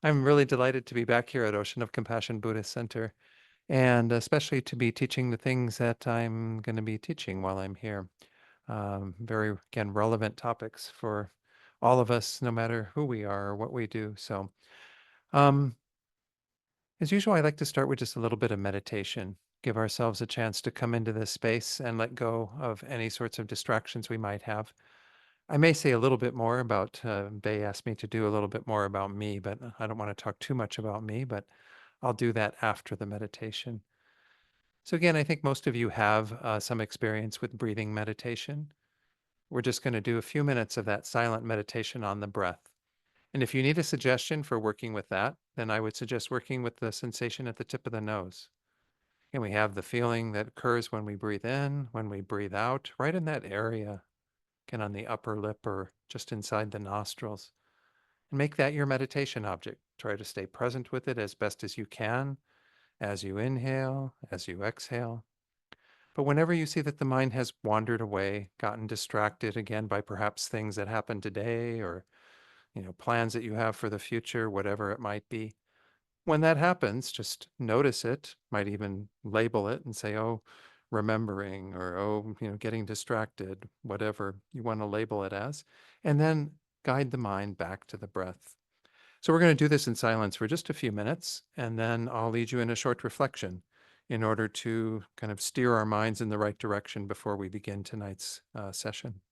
I'm really delighted to be back here at Ocean of Compassion Buddhist Center, and especially to be teaching the things that I'm going to be teaching while I'm here. Very, again, relevant topics for all of us, no matter who we are or what we do. So, um, as usual, I like to start with just a little bit of meditation, give ourselves a chance to come into this space and let go of any sorts of distractions we might have. I may say a little bit more about, Bay asked me to do a little bit more about me, but I don't want to talk too much about me, but I'll do that after the meditation. So, again, I think most of you have some experience with breathing meditation. We're just going to do a few minutes of that silent meditation on the breath. And if you need a suggestion for working with that, then I would suggest working with the sensation at the tip of the nose. And we have the feeling that occurs when we breathe in, when we breathe out, right in that area, again on the upper lip or just inside the nostrils. And make that your meditation object. Try to stay present with it as best as you can as you inhale, as you exhale. But whenever you see that the mind has wandered away, gotten distracted again by perhaps things that happened today or, plans that you have for the future, whatever it might be, when that happens, just notice it, might even label it and say, oh, remembering or, oh, getting distracted, whatever you want to label it as, and then guide the mind back to the breath. So we're going to do this in silence for just a few minutes, and then I'll lead you in a short reflection in order to kind of steer our minds in the right direction before we begin tonight's session.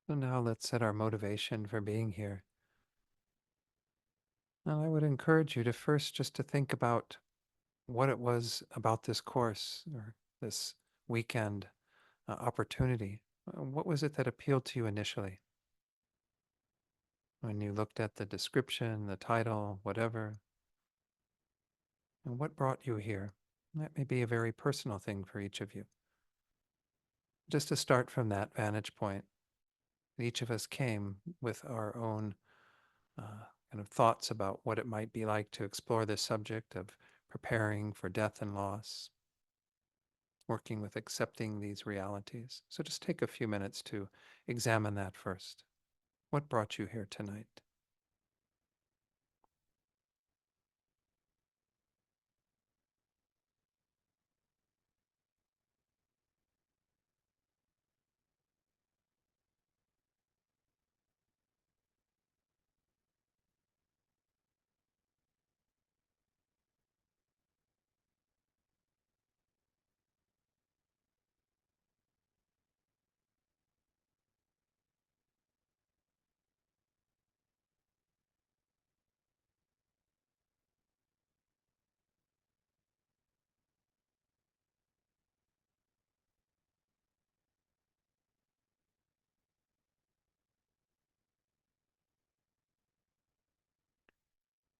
So now let's set our motivation for being here. And I would encourage you to first just to think about what it was about this course or this weekend opportunity. What was it that appealed to you initially when you looked at the description, the title, whatever? And what brought you here? That may be a very personal thing for each of you. Just to start from that vantage point, each of us came with our own kind of thoughts about what it might be like to explore this subject of preparing for death and loss, working with accepting these realities. So just take a few minutes to examine that first. What brought you here tonight?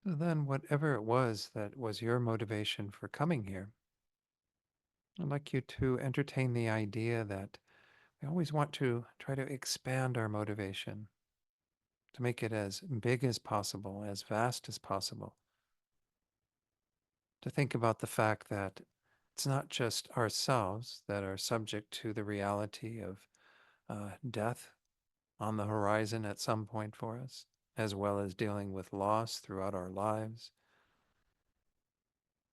So then, whatever it was that was your motivation for coming here, I'd like you to entertain the idea that we always want to try to expand our motivation, to make it as big as possible, as vast as possible, to think about the fact that it's not just ourselves that are subject to the reality of death on the horizon at some point for us, as well as dealing with loss throughout our lives.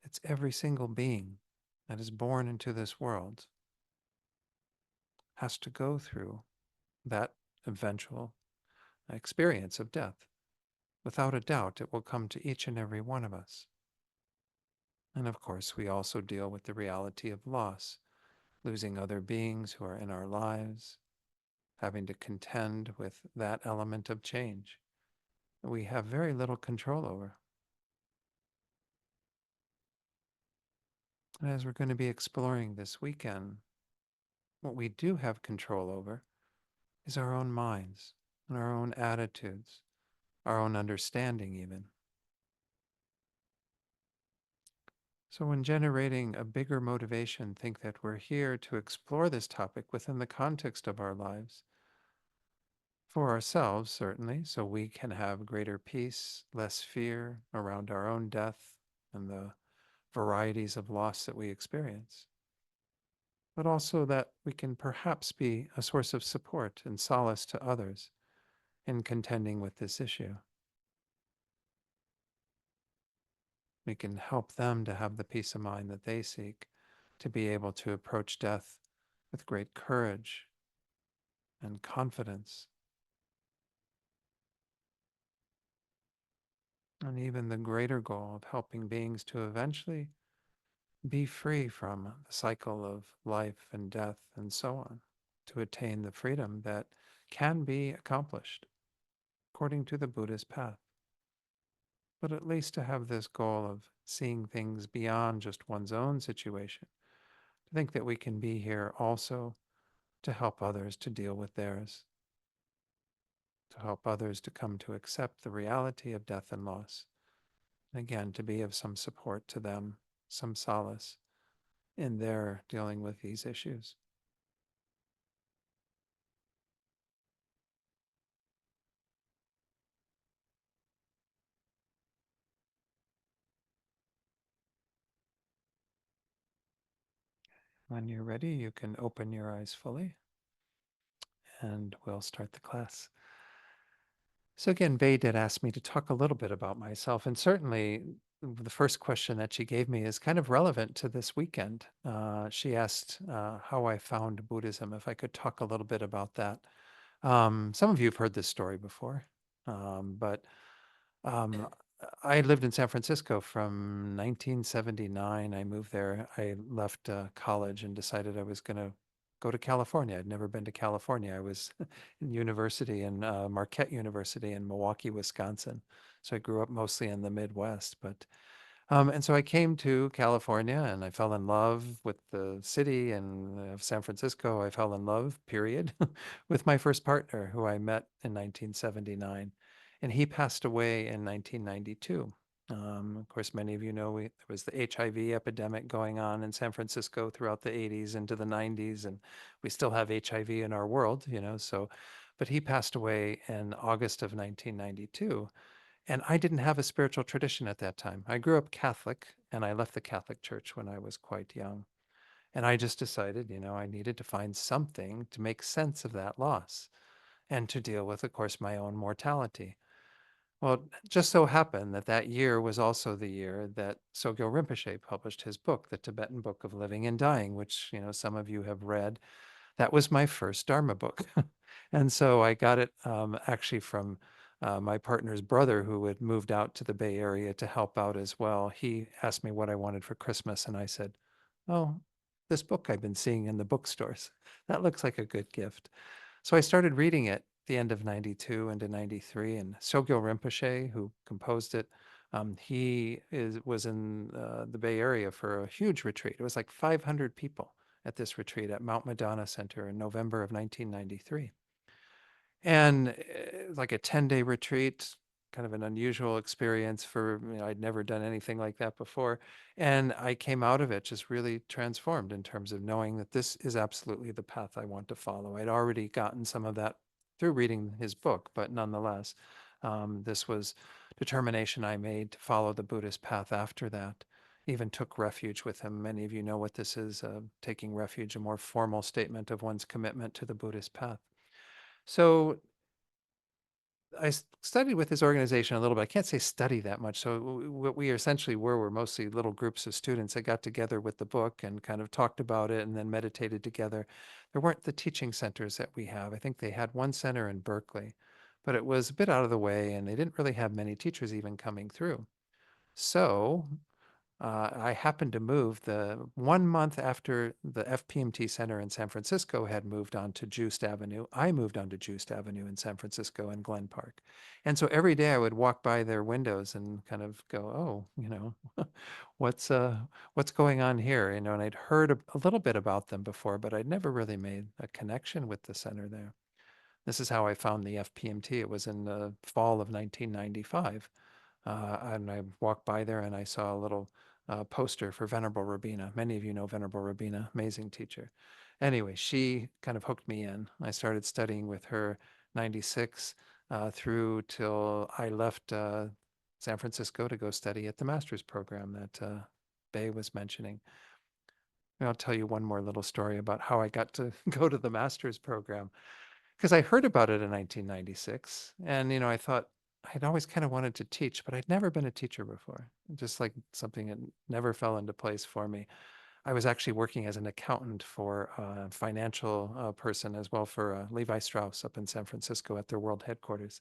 It's every single being that is born into this world has to go through that eventual experience of death. Without a doubt, it will come to each and every one of us. And of course, we also deal with the reality of loss, losing other beings who are in our lives, having to contend with that element of change that we have very little control over. And as we're going to be exploring this weekend, what we do have control over is our own minds and our own attitudes, our own understanding, even. So, when generating a bigger motivation, think that we're here to explore this topic within the context of our lives, for ourselves, certainly, so we can have greater peace, less fear around our own death and the varieties of loss that we experience, but also that we can perhaps be a source of support and solace to others in contending with this issue. We can help them to have the peace of mind that they seek, to be able to approach death with great courage and confidence, and even the greater goal of helping beings to eventually be free from the cycle of life and death and so on, to attain the freedom that can be accomplished according to the Buddhist path. But at least to have this goal of seeing things beyond just one's own situation, to think that we can be here also to help others to deal with theirs, to help others to come to accept the reality of death and loss, and again, to be of some support to them, some solace in their dealing with these issues. When you're ready, you can open your eyes fully and we'll start the class. So again, Vay did ask me to talk a little bit about myself, and certainly the first question that she gave me is kind of relevant to this weekend. She asked how I found Buddhism, if I could talk a little bit about that. Some of you have heard this story before, but um, I lived in San Francisco from 1979. I moved there. I left college and decided I was going to go to California. I'd never been to California. I was in university in Marquette University in Milwaukee, Wisconsin. So I grew up mostly in the Midwest, but and so I came to California and I fell in love with the city and of San Francisco. I fell in love, period, with my first partner who I met in 1979. And he passed away in 1992. Of course, many of you know there was the HIV epidemic going on in San Francisco throughout the 80s into the 90s, and we still have HIV in our world, so, but he passed away in August of 1992. And I didn't have a spiritual tradition at that time. I grew up Catholic and I left the Catholic Church when I was quite young. And I just decided, I needed to find something to make sense of that loss and to deal with, of course, my own mortality. Well, it just so happened that that year was also the year that Sogyal Rinpoche published his book, The Tibetan Book of Living and Dying, which, some of you have read. That was my first Dharma book. And so I got it actually from my partner's brother who had moved out to the Bay Area to help out as well. He asked me what I wanted for Christmas, and I said, "Oh, this book I've been seeing in the bookstores. That looks like a good gift." So I started reading it the end of 92 into 93, and Sogyal Rinpoche, who composed it, was in the Bay Area for a huge retreat. It was like 500 people at this retreat at Mount Madonna Center in November of 1993. And like a 10-day retreat, kind of an unusual experience for, I'd never done anything like that before. And I came out of it just really transformed in terms of knowing that this is absolutely the path I want to follow. I'd already gotten some of that through reading his book, but nonetheless, this was determination I made to follow the Buddhist path after that. Even took refuge with him. Many of you know what this is, taking refuge, a more formal statement of one's commitment to the Buddhist path. So I studied with his organization a little bit. I can't say study that much. So what we essentially were mostly little groups of students that got together with the book and kind of talked about it and then meditated together. There weren't the teaching centers that we have. I think they had one center in Berkeley, but it was a bit out of the way and they didn't really have many teachers even coming through. So I happened to move the 1 month after the FPMT Center in San Francisco had moved on to Juist Avenue. I moved on to Juist Avenue in San Francisco and Glen Park. And so every day I would walk by their windows and kind of go, oh, what's what's going on here? And I'd heard a little bit about them before, but I'd never really made a connection with the center there. This is how I found the FPMT. It was in the fall of 1995. And I walked by there and I saw a little poster for Venerable Rabina. Many of you know Venerable Rabina, amazing teacher. Anyway, she kind of hooked me in. I started studying with her 96 through till I left San Francisco to go study at the master's program that Bay was mentioning. And I'll tell you one more little story about how I got to go to the master's program because I heard about it in 1996. And, I thought I'd always kind of wanted to teach, but I'd never been a teacher before. Just like something that never fell into place for me. I was actually working as an accountant for a financial person as well for Levi Strauss up in San Francisco at their world headquarters.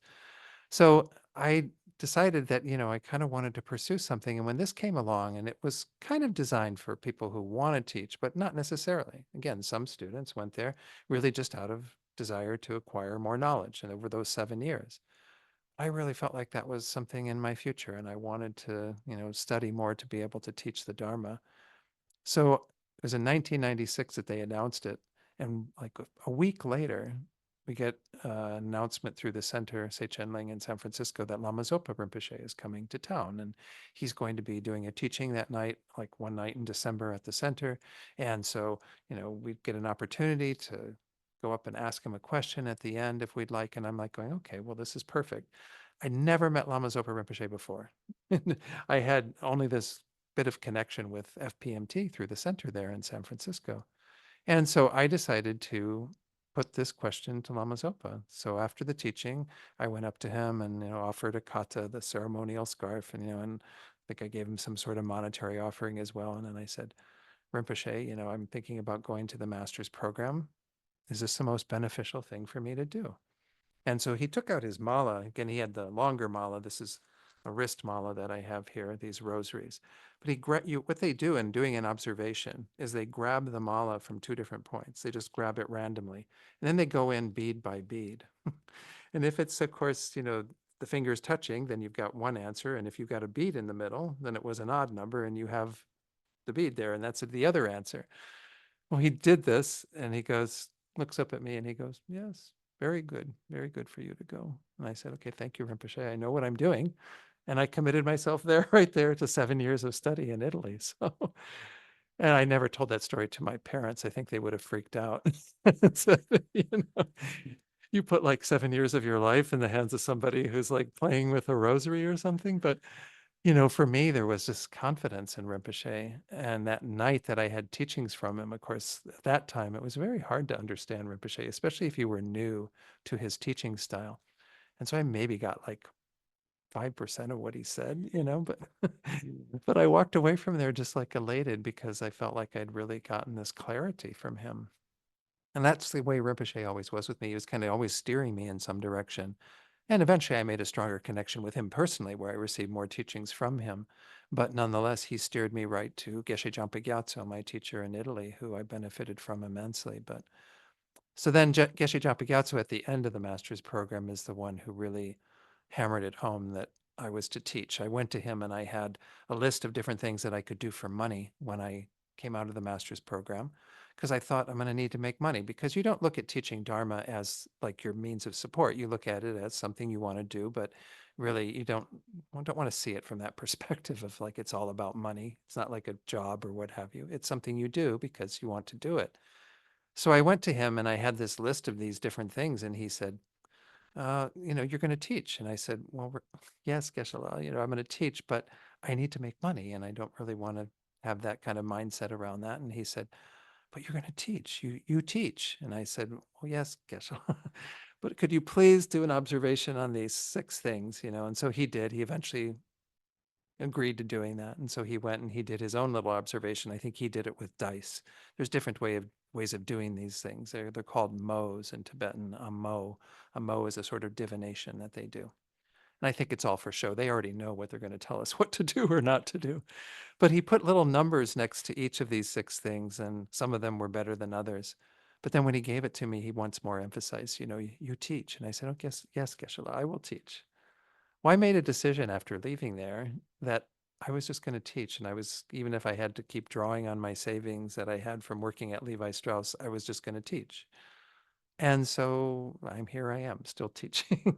So I decided that, I kind of wanted to pursue something. And when this came along, and it was kind of designed for people who want to teach, but not necessarily. Again, some students went there really just out of desire to acquire more knowledge and over those 7 years. I really felt like that was something in my future, and I wanted to, study more to be able to teach the Dharma. So it was in 1996 that they announced it. And like a week later, we get an announcement through the center, Seichen Ling in San Francisco, that Lama Zopa Rinpoche is coming to town. And he's going to be doing a teaching that night, like one night in December at the center. And so, we'd get an opportunity to go up and ask him a question at the end if we'd like. And I'm like going, okay, well, this is perfect. I never met Lama Zopa Rinpoche before. I had only this bit of connection with FPMT through the center there in San Francisco. And so I decided to put this question to Lama Zopa. So after the teaching, I went up to him and offered a kata, the ceremonial scarf, and I think I gave him some sort of monetary offering as well. And then I said, Rinpoche, I'm thinking about going to the master's program. Is this the most beneficial thing for me to do? And so he took out his mala. Again, he had the longer mala. This is a wrist mala that I have here, these rosaries. But what they do in doing an observation is they grab the mala from two different points. They just grab it randomly, and then they go in bead by bead. And if it's, of course, the fingers touching, then you've got one answer. And if you've got a bead in the middle, then it was an odd number, and you have the bead there, and that's the other answer. Well, he did this, and he goes, looks up at me, and he goes, "Yes, very good for you to go." And I said, "Okay, thank you, Rinpoche. I know what I'm doing." And I committed myself there, right there, to 7 years of study in Italy. So, and I never told that story to my parents. I think they would have freaked out. So, you know, you put like 7 years of your life in the hands of somebody who's like playing with a rosary or something. But for me, there was this confidence in Rinpoche. And that night that I had teachings from him, of course, at that time, it was very hard to understand Rinpoche, especially if you were new to his teaching style. And so I maybe got like 5% of what he said, but but I walked away from there just like elated because I felt like I'd really gotten this clarity from him. And that's the way Rinpoche always was with me. He was kind of always steering me in some direction. And eventually I made a stronger connection with him personally, where I received more teachings from him. But nonetheless, he steered me right to Geshe Jampa Gyatso, my teacher in Italy, who I benefited from immensely. But so then Geshe Jampa Gyatso at the end of the master's program is the one who really hammered it home that I was to teach. I went to him and I had a list of different things that I could do for money when I came out of the master's program, because I thought I'm going to need to make money, because you don't look at teaching Dharma as like your means of support. You look at it as something you want to do, but really you don't want to see it from that perspective of like it's all about money. It's not like a job or what have you. It's something you do because you want to do it. So I went to him and I had this list of these different things, and he said, you're going to teach. And I said, well, yes, Geshe-la, I'm going to teach, but I need to make money, and I don't really want to have that kind of mindset around that. And he said, but you're going to teach. You teach. And I said, well, yes, Geshe-la, but could you please do an observation on these 6 things? And so he did. He eventually agreed to doing that. And so he went and he did his own little observation. I think he did it with dice. There's different ways of doing these things. They're called mo's in Tibetan. A mo. A mo is a sort of divination that they do. And I think it's all for show. They already know what they're going to tell us what to do or not to do. But he put little numbers next to each of these 6 things, and some of them were better than others. But then when he gave it to me, he once more emphasized, you teach. And I said, oh, yes, Geshe-la, I will teach. Well, I made a decision after leaving there that I was just going to teach. And I was, even if I had to keep drawing on my savings that I had from working at Levi Strauss, I was just going to teach. And so here I am still teaching.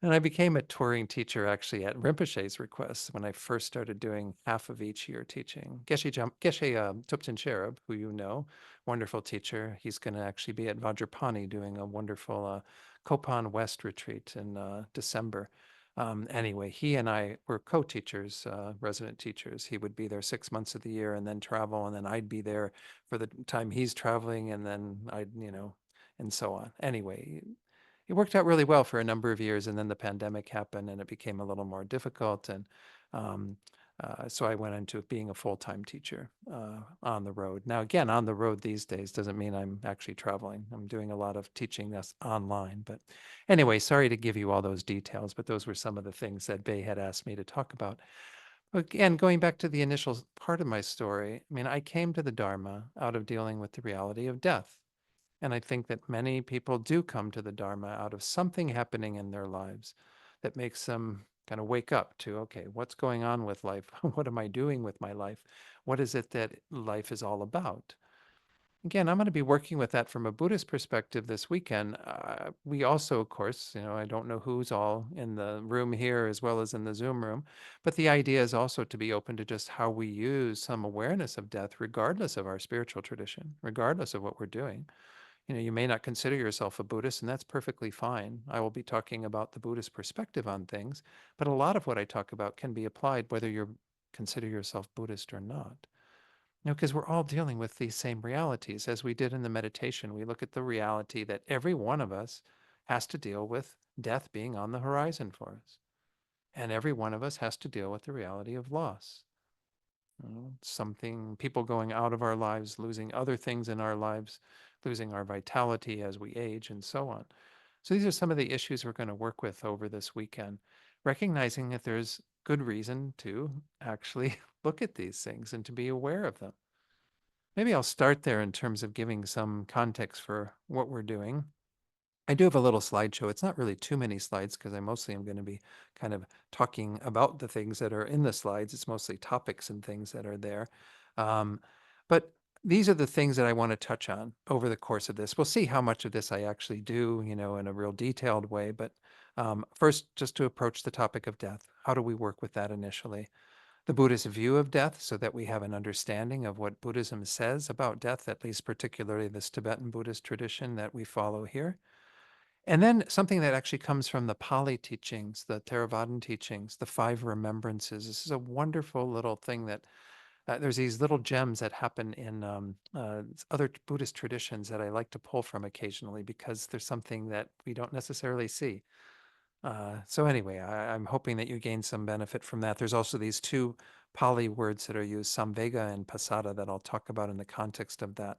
And I became a touring teacher actually at Rinpoche's request when I first started doing half of each year teaching. Geshe Tupten Sherab, who you know, wonderful teacher, he's going to actually be at Vajrapani doing a wonderful Kopan West retreat in December. Anyway, he and I were co-teachers, resident teachers. He would be there 6 months of the year and then travel, and then I'd be there for the time he's traveling, and then and so on. Anyway, it worked out really well for a number of years, and then the pandemic happened and it became a little more difficult. And um, so I went into being a full-time teacher on the road. Now, again, on the road these days doesn't mean I'm actually traveling. I'm doing a lot of teaching that's online. But anyway, sorry to give you all those details, but those were some of the things that Bay had asked me to talk about. Again, going back to the initial part of my story, I mean, I came to the Dharma out of dealing with the reality of death. And I think that many people do come to the Dharma out of something happening in their lives that makes them kind of wake up to, okay, what's going on with life? What am I doing with my life? What is it that life is all about? Again, I'm going to be working with that from a Buddhist perspective this weekend. We also, of course, I don't know who's all in the room here as well as in the Zoom room, but the idea is also to be open to just how we use some awareness of death, regardless of our spiritual tradition, regardless of what we're doing. You may not consider yourself a Buddhist, and that's perfectly fine. I will be talking about the Buddhist perspective on things, but a lot of what I talk about can be applied whether you consider yourself Buddhist or not. Because we're all dealing with these same realities. As we did in the meditation, we look at the reality that every one of us has to deal with death being on the horizon for us. And every one of us has to deal with the reality of loss. Something, people going out of our lives, losing other things in our lives, losing our vitality as we age, and so on. So these are some of the issues we're going to work with over this weekend. recognizing that there's good reason to actually look at these things and to be aware of them. Maybe I'll start there in terms of giving some context for what we're doing. I do have a little slideshow. It's not really too many slides because I mostly am going to be kind of talking about the things that are in the slides. It's mostly topics and things that are there. Um, but these are the things that I want to touch on over the course of this. We'll see how much of this I actually do, in a real detailed way. But first, just to approach the topic of death. How do we work with that initially? The Buddhist view of death so that we have an understanding of what Buddhism says about death, at least particularly this Tibetan Buddhist tradition that we follow here. And then something that actually comes from the Pali teachings, the Theravadan teachings, the five remembrances. This is a wonderful little thing that there's these little gems that happen in other Buddhist traditions that I like to pull from occasionally because there's something that we don't necessarily see. So anyway, I'm hoping that you gain some benefit from that. There's also these two Pali words that are used, samvega and pasada, that I'll talk about in the context of that.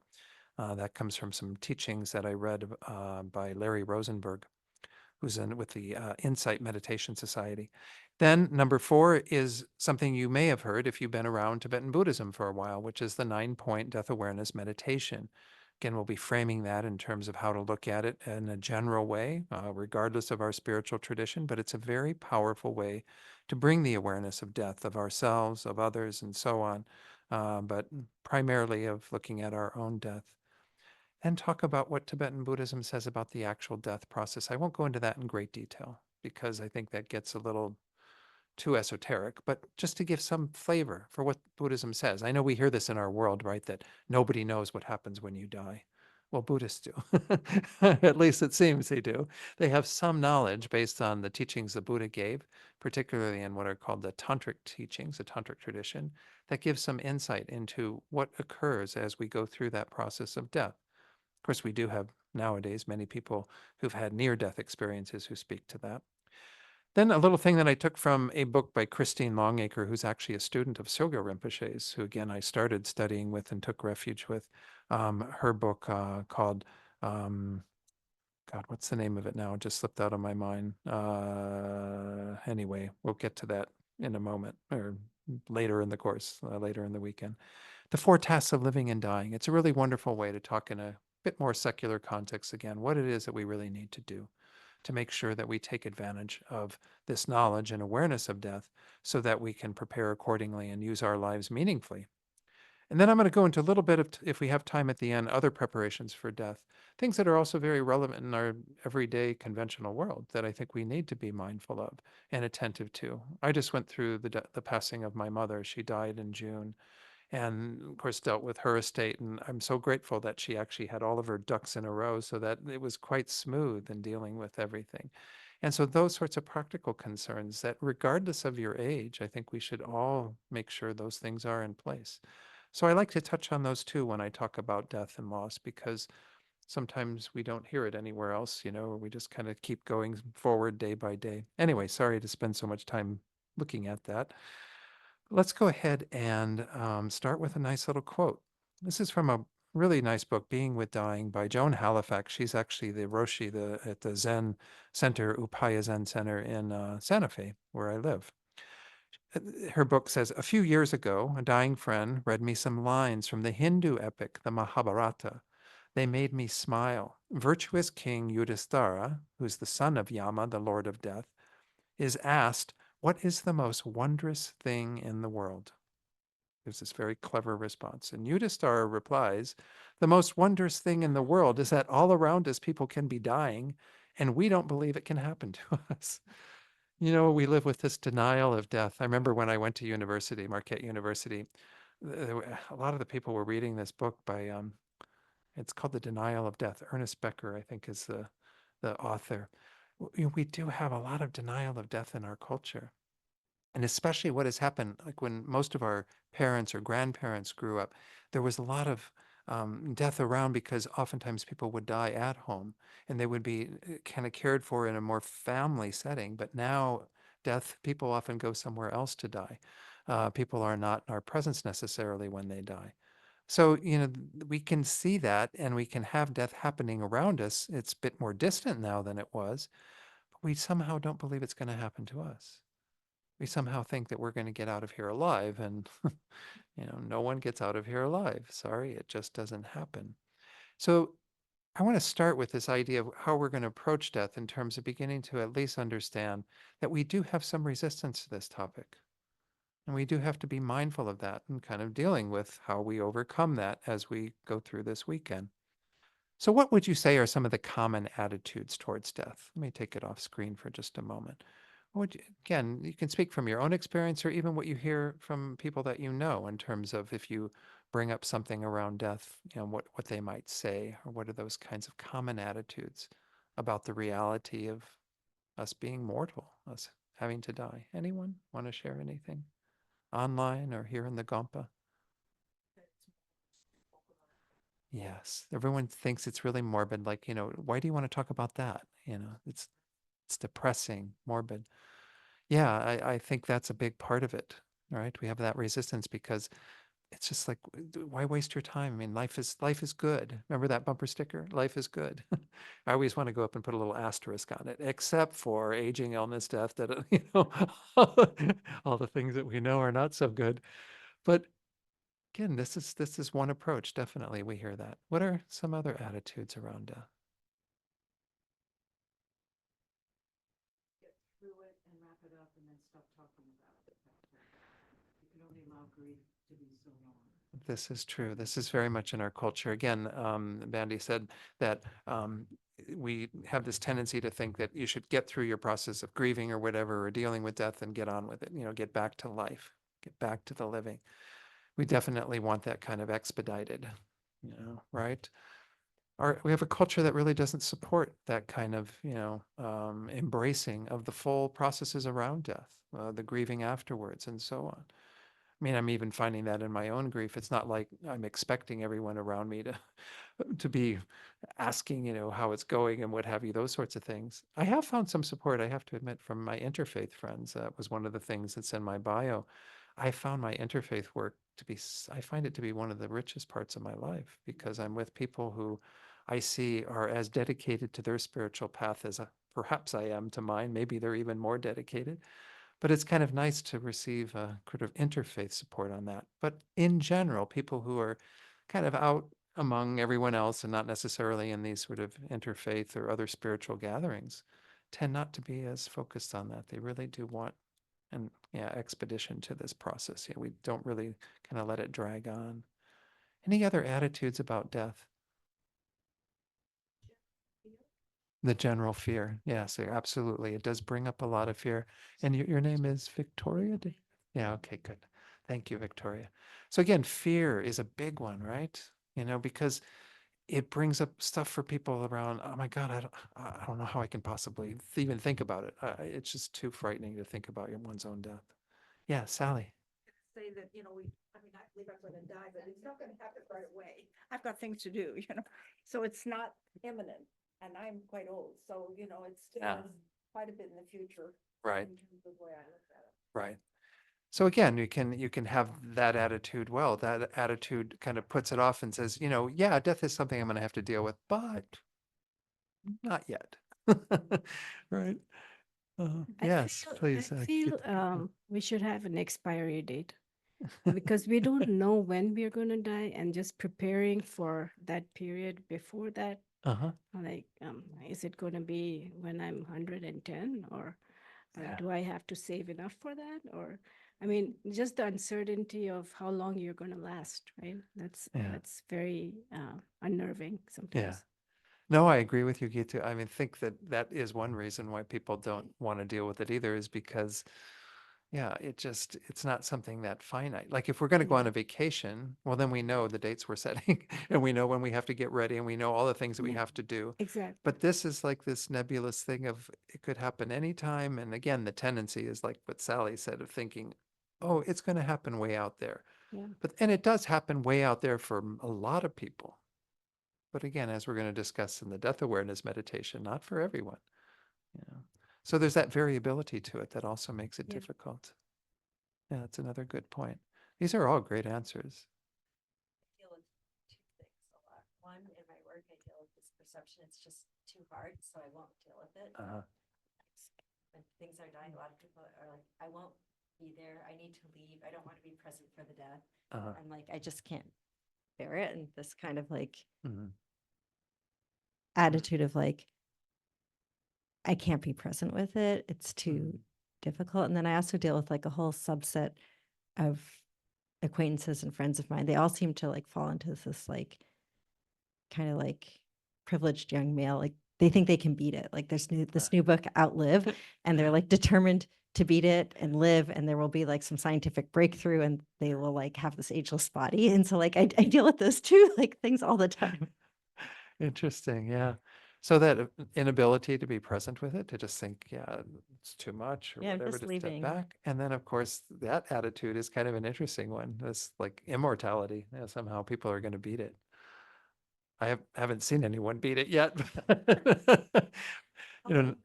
That comes from some teachings that I read by Larry Rosenberg, who's with the Insight Meditation Society. Then number 4 is something you may have heard if you've been around Tibetan Buddhism for a while, which is the 9-point death awareness meditation. Again, we'll be framing that in terms of how to look at it in a general way, regardless of our spiritual tradition, but it's a very powerful way to bring the awareness of death, of ourselves, of others, and so on, but primarily of looking at our own death. And talk about what Tibetan Buddhism says about the actual death process. I won't go into that in great detail because I think that gets a little too esoteric, but just to give some flavor for what Buddhism says. I know we hear this in our world, right? That nobody knows what happens when you die. Well, Buddhists do. At least it seems they do. They have some knowledge based on the teachings the Buddha gave, particularly in what are called the tantric teachings, the tantric tradition, that gives some insight into what occurs as we go through that process of death. Of course, we do have nowadays many people who've had near-death experiences who speak to that. Then a little thing that I took from a book by Christine Longacre, who's actually a student of Sogyal Rinpoche's, who again I started studying with and took refuge with. Her book called, God, what's the name of it now? It just slipped out of my mind. Anyway, we'll get to that in a moment or later in the course, later in the weekend. The Four Tasks of Living and Dying. It's a really wonderful way to talk in a bit more secular context again, what it is that we really need to do to make sure that we take advantage of this knowledge and awareness of death so that we can prepare accordingly and use our lives meaningfully. And then I'm going to go into a little bit of, if we have time at the end, other preparations for death, things that are also very relevant in our everyday conventional world that I think we need to be mindful of and attentive to. I just went through the passing of my mother. She died in June and of course dealt with her estate. And I'm so grateful that she actually had all of her ducks in a row so that it was quite smooth in dealing with everything. And so those sorts of practical concerns that regardless of your age, I think we should all make sure those things are in place. So I like to touch on those too when I talk about death and loss because sometimes we don't hear it anywhere else, we just kind of keep going forward day by day. Anyway, sorry to spend so much time looking at that. Let's go ahead and start with a nice little quote. This is from a really nice book, Being with Dying by Joan Halifax. She's actually the Roshi at the Zen Center, Upaya Zen Center in Santa Fe, where I live. Her book says, a few years ago, a dying friend read me some lines from the Hindu epic, the Mahabharata. They made me smile. Virtuous King Yudhishthira, who's the son of Yama, the Lord of Death, is asked, what is the most wondrous thing in the world? There's this very clever response. And Yudhishthira replies, the most wondrous thing in the world is that all around us people can be dying, and we don't believe it can happen to us. We live with this denial of death. I remember when I went to university, Marquette University, a lot of the people were reading this book by, it's called The Denial of Death. Ernest Becker, I think, is the author. We do have a lot of denial of death in our culture. And especially what has happened, like when most of our parents or grandparents grew up, there was a lot of death around because oftentimes people would die at home and they would be kind of cared for in a more family setting. But now, death, people often go somewhere else to die. People are not in our presence necessarily when they die. So, we can see that and we can have death happening around us. It's a bit more distant now than it was, we somehow don't believe it's going to happen to us. We somehow think that we're going to get out of here alive, and no one gets out of here alive. Sorry, it just doesn't happen. So I want to start with this idea of how we're going to approach death in terms of beginning to at least understand that we do have some resistance to this topic. And we do have to be mindful of that and kind of dealing with how we overcome that as we go through this weekend. So, what would you say are some of the common attitudes towards death? Let me take it off screen for just a moment. Again, you can speak from your own experience or even what you hear from people that you know in terms of if you bring up something around death, what they might say, or what are those kinds of common attitudes about the reality of us being mortal, us having to die. Anyone want to share anything online or here in the Gompa? Yes, everyone thinks it's really morbid. Like, why do you want to talk about that? It's depressing, morbid. Yeah, I think that's a big part of it, right? We have that resistance because it's just like, why waste your time? I mean, life is good. Remember that bumper sticker? Life is good. I always want to go up and put a little asterisk on it, except for aging, illness, death, that, all the things that we know are not so good. But again, this is one approach. Definitely, we hear that. What are some other attitudes around death? Get through it and wrap it up and then stop talking about it. You can only allow grief to be so long. This is true. This is very much in our culture. Again, Bandy said that we have this tendency to think that you should get through your process of grieving or whatever, or dealing with death and get on with it, get back to life, get back to the living. We definitely want that kind of expedited, right? We have a culture that really doesn't support that kind of, embracing of the full processes around death, the grieving afterwards, and so on. I mean, I'm even finding that in my own grief. It's not like I'm expecting everyone around me to be asking, how it's going and what have you, those sorts of things. I have found some support, I have to admit, from my interfaith friends. That was one of the things that's in my bio. I found my interfaith work I find it to be one of the richest parts of my life because I'm with people who I see are as dedicated to their spiritual path as perhaps I am to mine. Maybe they're even more dedicated. But it's kind of nice to receive a sort of interfaith support on that. But in general, people who are kind of out among everyone else and not necessarily in these sort of interfaith or other spiritual gatherings tend not to be as focused on that. They really do want an expedition to this process. We don't really kind of let it drag on. Any other attitudes about death? The general fear. Yes, absolutely. It does bring up a lot of fear. And your name is Victoria? Yeah, okay, good. Thank you, Victoria. So again, fear is a big one, right? Because it brings up stuff for people around, oh my God, I don't know how I can possibly even think about it. It's just too frightening to think about one's own death. Yeah, Sally. Say that, I mean, I believe I'm going to die, but it's not going to happen right away. I've got things to do, so it's not imminent. And I'm quite old, so, it's Yeah. quite a bit in the future. Right. In terms of the way I look at it. Right. So again, you can have that attitude. Well, that attitude kind of puts it off and says, yeah, death is something I'm going to have to deal with, but not yet. Right. Yes, please. I feel we should have an expiry date because we don't know when we're going to die, and just preparing for that period before that. Uh-huh. Like, is it going to be when I'm 110, or Yeah. do I have to save enough for that? Or, I mean, just the uncertainty of how long you're going to last, right? Yeah. That's very unnerving Yeah. sometimes. No, I agree with you, Gitu. I mean, think that that is one reason why people don't want to deal with it either, is because yeah, it's not something that finite. Like if we're going to go on Yeah. a vacation, well, then we know the dates we're setting and we know when we have to get ready and we know all the things that we Yeah, have to do. exactly. But this is like this nebulous thing of it could happen anytime. And again, the tendency is like what Sally said of thinking, oh, it's going to happen way out there. Yeah. And it does happen way out there for a lot of people. But again, as we're going to discuss in the death awareness meditation, not for everyone. You know. So there's that variability to it that also makes it Yeah. difficult. Yeah, that's another good point. These are all great answers. Deal with two things a lot. One, in my work, I deal with this perception it's just too hard, so I won't deal with it. Uh, when things are dying, a lot of people are like, I won't be there. I need to leave. I don't want to be present for the death. I'm like, I just can't bear it. And this kind of like Mhm. attitude of like, I can't be present with it. It's too difficult. And then I also deal with like a whole subset of acquaintances and friends of mine. They all seem to like fall into this like kind of like privileged young male. Like they think they can beat it. Like there's this new book, Outlive, and they're like determined to beat it and live. And there will be like some scientific breakthrough and they will like have this ageless body. And so like I deal with those two like things all the time. Interesting, yeah. So that inability to be present with it, to just think, yeah, it's too much or Yeah, I'm whatever, just to step leaving. back. And then, of course, that attitude is kind of an interesting one. This like immortality. Yeah, somehow people are going to beat it. Haven't seen anyone beat it yet. You know,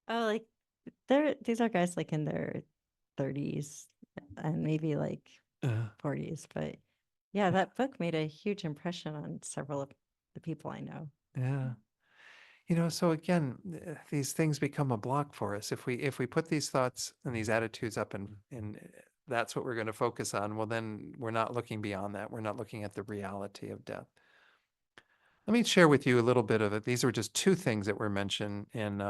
Oh, like these are guys like in their 30s and maybe like uh, 40s. But yeah, that book made a huge impression on several of the people I know. yeah. So again, these things become a block for us. If we put these thoughts and these attitudes up and that's what we're going to focus on, well, then we're not looking beyond that. We're not looking at the reality of death. Let me share with you a little bit of it. These were just two things that were mentioned in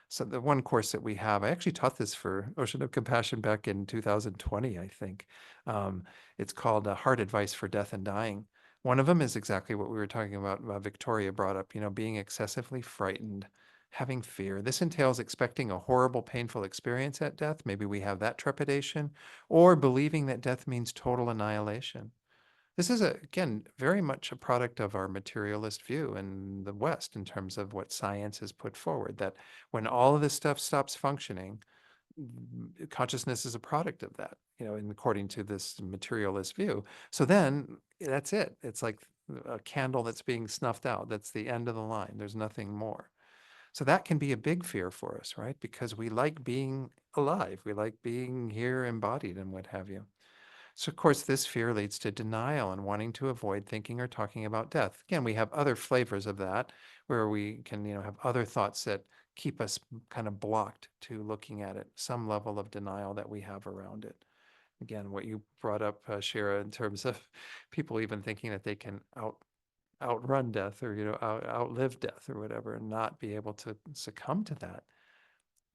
so the one course that we have. I actually taught this for Ocean of Compassion back in 2020, I think. Um, it's called Heart Advice for Death and Dying. One of them is exactly what we were talking about, Victoria brought up, being excessively frightened, having fear. This entails expecting a horrible, painful experience at death. Maybe we have that trepidation, or believing that death means total annihilation. This is, again, very much a product of our materialist view in the West in terms of what science has put forward, that when all of this stuff stops functioning, consciousness is a product of that, and according to this materialist view. So then that's it. It's like a candle that's being snuffed out. That's the end of the line. There's nothing more. So that can be a big fear for us, right? Because we like being alive. We like being here embodied and what have you. So, of course, this fear leads to denial and wanting to avoid thinking or talking about death. Again, we have other flavors of that where we can, have other thoughts that keep us kind of blocked to looking at it, some level of denial that we have around it. Again, what you brought up, Shira, in terms of people even thinking that they can outrun death or, outlive death or whatever and not be able to succumb to that.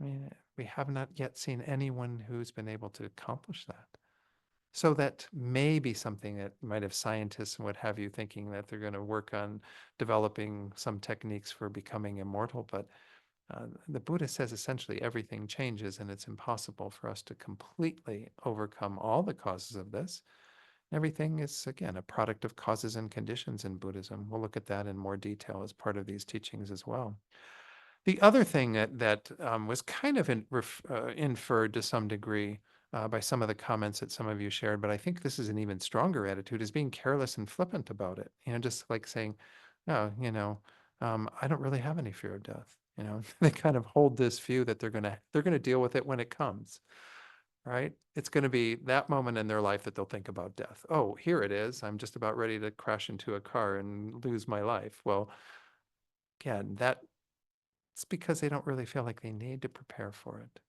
I mean, we have not yet seen anyone who's been able to accomplish that. So that may be something that might have scientists and what have you thinking that they're going to work on developing some techniques for becoming immortal. But the Buddha says essentially everything changes and it's impossible for us to completely overcome all the causes of this. Everything is, again, a product of causes and conditions in Buddhism. We'll look at that in more detail as part of these teachings as well. The other thing that was kind of inferred to some degree by some of the comments that some of you shared, but I think this is an even stronger attitude, is being careless and flippant about it. Just like saying, "Oh, I don't really have any fear of death." They kind of hold this view that they're gonna deal with it when it comes, right? It's going to be that moment in their life that they'll think about death. Oh, here it is. I'm just about ready to crash into a car and lose my life. Well, again, it's because they don't really feel like they need to prepare for it.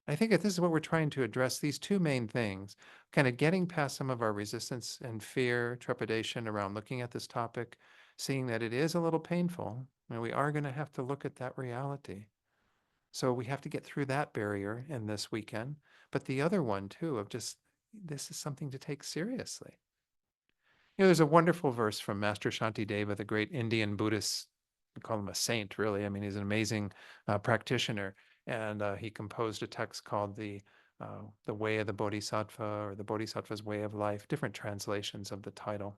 I think that this is what we're trying to address, these two main things, kind of getting past some of our resistance and fear, trepidation around looking at this topic, seeing that it is a little painful, and we are going to have to look at that reality. So we have to get through that barrier in this weekend. But the other one, too, of just this is something to take seriously. There's a wonderful verse from Master Shantideva, the great Indian Buddhist. We call him a saint, really. I mean, he's an amazing practitioner, and he composed a text called the Way of the Bodhisattva or the Bodhisattva's Way of Life. Different translations of the title.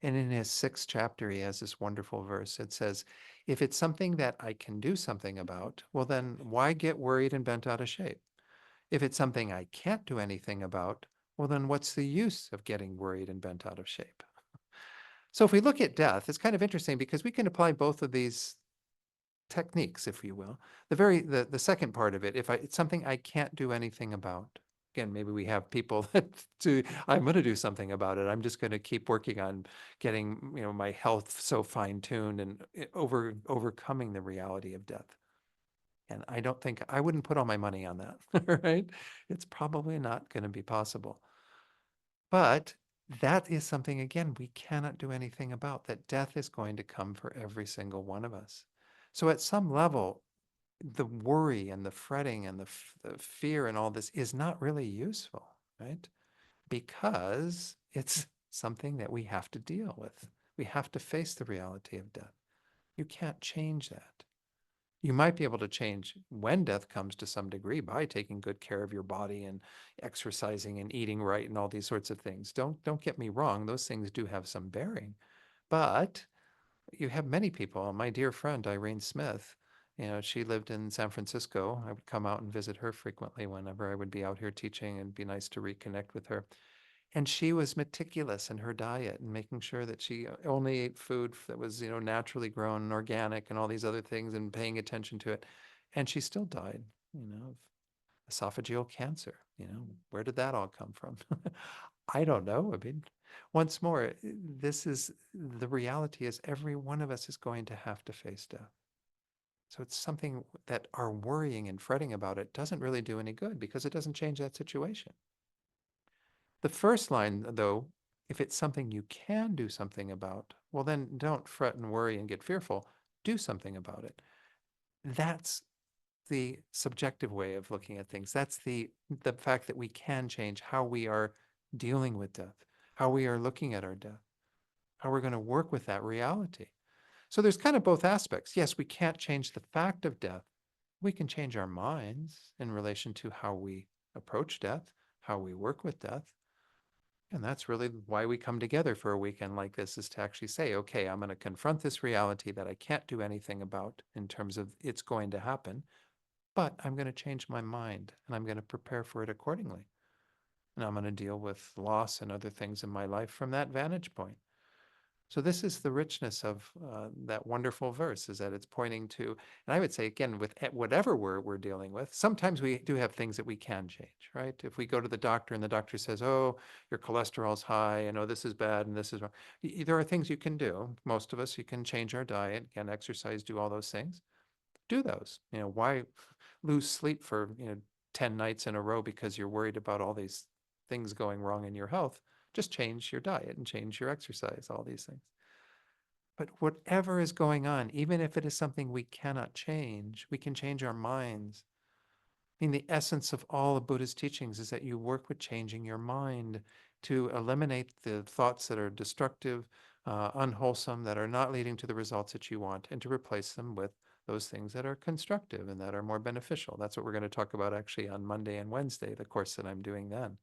And in his 6th chapter, he has this wonderful verse. It says, "If it's something that I can do something about, well, then why get worried and bent out of shape? If it's something I can't do anything about, well, then what's the use of getting worried and bent out of shape?" So if we look at death, it's kind of interesting because we can apply both of these techniques, if you will. The second part of it, if it's something I can't do anything about. Again, maybe we have people that I'm going to do something about it. I'm just going to keep working on getting, my health so fine-tuned and overcoming the reality of death. And I don't think, I wouldn't put all my money on that, right? It's probably not going to be possible. But that is something, again, we cannot do anything about, that death is going to come for every single one of us. So at some level, the worry and the fretting and the fear and all this is not really useful, right? Because it's something that we have to deal with. We have to face the reality of death. You can't change that. You might be able to change when death comes to some degree by taking good care of your body and exercising and eating right and all these sorts of things. Don't get me wrong, those things do have some bearing. But you have many people. My dear friend Irene Smith, she lived in San Francisco. I would come out and visit her frequently whenever I would be out here teaching, and it'd be nice to reconnect with her. And she was meticulous in her diet and making sure that she only ate food that was, naturally grown and organic and all these other things, and paying attention to it. And she still died, of esophageal cancer. Where did that all come from? I don't know. I mean, once more, this is the reality is every one of us is going to have to face death. So it's something that our worrying and fretting about it doesn't really do any good, because it doesn't change that situation. The first line, though, if it's something you can do something about, well, then don't fret and worry and get fearful. Do something about it. That's the subjective way of looking at things. That's the fact that we can change how we are dealing with death, how we are looking at our death, how we're going to work with that reality. So there's kind of both aspects. Yes, we can't change the fact of death. We can change our minds in relation to how we approach death, how we work with death. And that's really why we come together for a weekend like this, is to actually say, okay, I'm going to confront this reality that I can't do anything about in terms of it's going to happen, but I'm going to change my mind and I'm going to prepare for it accordingly. And I'm going to deal with loss and other things in my life from that vantage point. So this is the richness of that wonderful verse, is that it's pointing to, and I would say again, with whatever we're dealing with, sometimes we do have things that we can change, right? If we go to the doctor and the doctor says, oh, your cholesterol's high, and oh, this is bad and this is wrong. There are things you can do. Most of us, you can change our diet, again, exercise, do all those things. Do those. Why lose sleep for 10 nights in a row because you're worried about all these things going wrong in your health? Just change your diet and change your exercise, all these things. But whatever is going on, even if it is something we cannot change, we can change our minds. I mean, the essence of all of Buddha's teachings is that you work with changing your mind to eliminate the thoughts that are destructive, unwholesome, that are not leading to the results that you want, and to replace them with those things that are constructive and that are more beneficial. That's what we're going to talk about actually on Monday and Wednesday, the course that I'm doing then,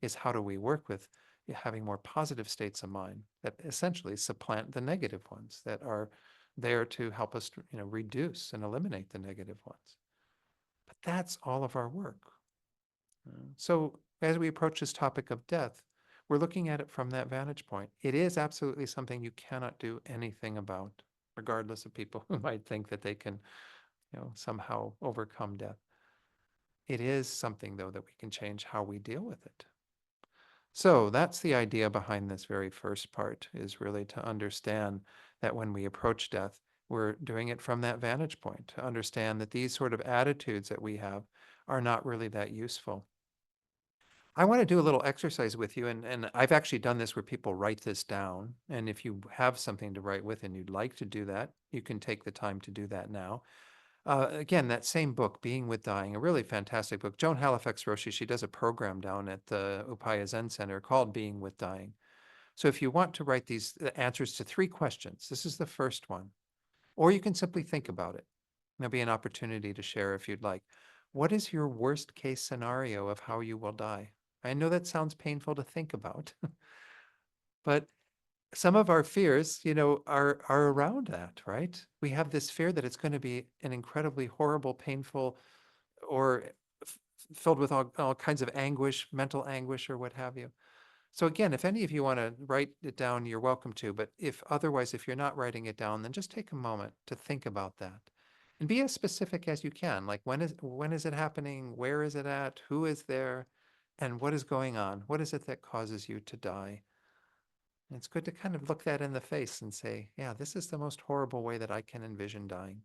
is how do we work with having more positive states of mind that essentially supplant the negative ones that are there to help us, reduce and eliminate the negative ones. But that's all of our work. So as we approach this topic of death, we're looking at it from that vantage point. It is absolutely something you cannot do anything about, regardless of people who might think that they can, somehow overcome death. It is something, though, that we can change how we deal with it. So that's the idea behind this very first part, is really to understand that when we approach death, we're doing it from that vantage point, to understand that these sort of attitudes that we have are not really that useful. I want to do a little exercise with you, and I've actually done this where people write this down. And if you have something to write with and you'd like to do that, you can take the time to do that now. Again, that same book, Being with Dying, a really fantastic book. Joan Halifax Roshi, she does a program down at the Upaya Zen Center called Being with Dying. So if you want to write these answers to 3 questions, this is the first one. Or you can simply think about it. There'll be an opportunity to share if you'd like. What is your worst case scenario of how you will die? I know that sounds painful to think about, but some of our fears, are around that, right? We have this fear that it's going to be an incredibly horrible, painful, or filled with all kinds of anguish, mental anguish, or what have you. So again, if any of you want to write it down, you're welcome to. But if otherwise, if you're not writing it down, then just take a moment to think about that. And be as specific as you can. Like when is it happening? Where is it at? Who is there? And what is going on? What is it that causes you to die? And it's good to kind of look that in the face and say, yeah, this is the most horrible way that I can envision dying.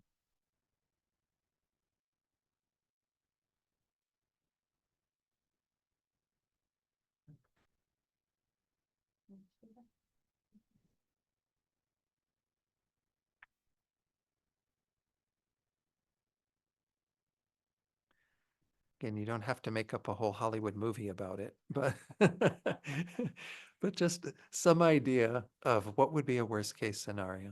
Again, you don't have to make up a whole Hollywood movie about it, but but just some idea of what would be a worst case scenario.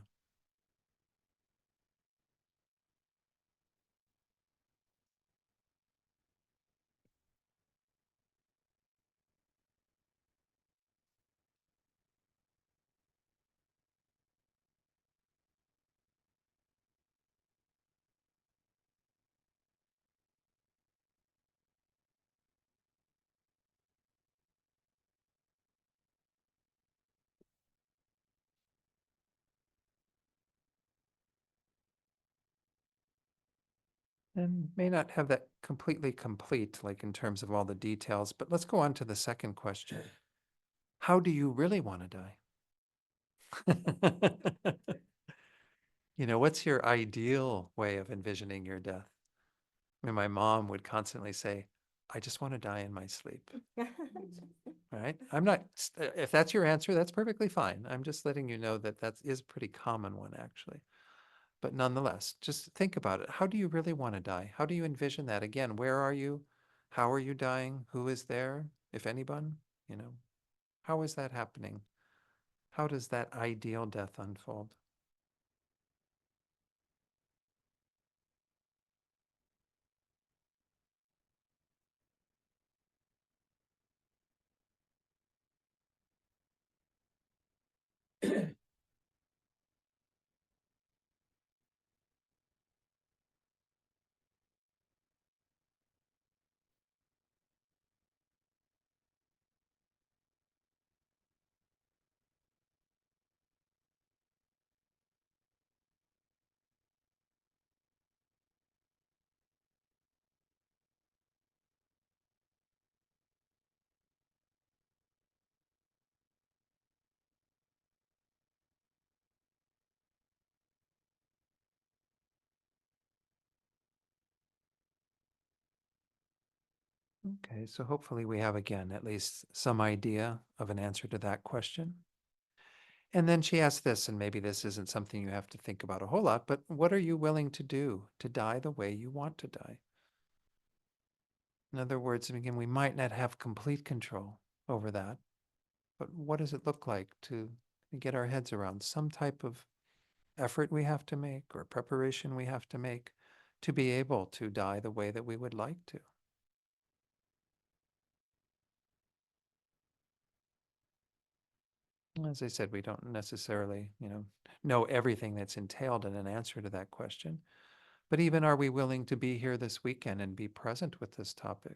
And may not have that completely complete, like in terms of all the details, but let's go on to the second question. How do you really want to die? You know, what's your ideal way of envisioning your death? I mean, my mom would constantly say, I just want to die in my sleep. Right? I'm not, if that's your answer, that's perfectly fine. I'm just letting you know that that is a pretty common one, actually. But nonetheless, just think about it. How do you really want to die? How do you envision that? Again, where are you? How are you dying? Who is there, if anyone? You know, how is that happening? How does that ideal death unfold? Okay, so hopefully we have again at least some idea of an answer to that question. And then she asked this, and maybe this isn't something you have to think about a whole lot, but what are you willing to do to die the way you want to die? In other words, again, we might not have complete control over that, but what does it look like to get our heads around some type of effort we have to make or preparation we have to make to be able to die the way that we would like to? As I said, we don't necessarily, know everything that's entailed in an answer to that question. But even are we willing to be here this weekend and be present with this topic,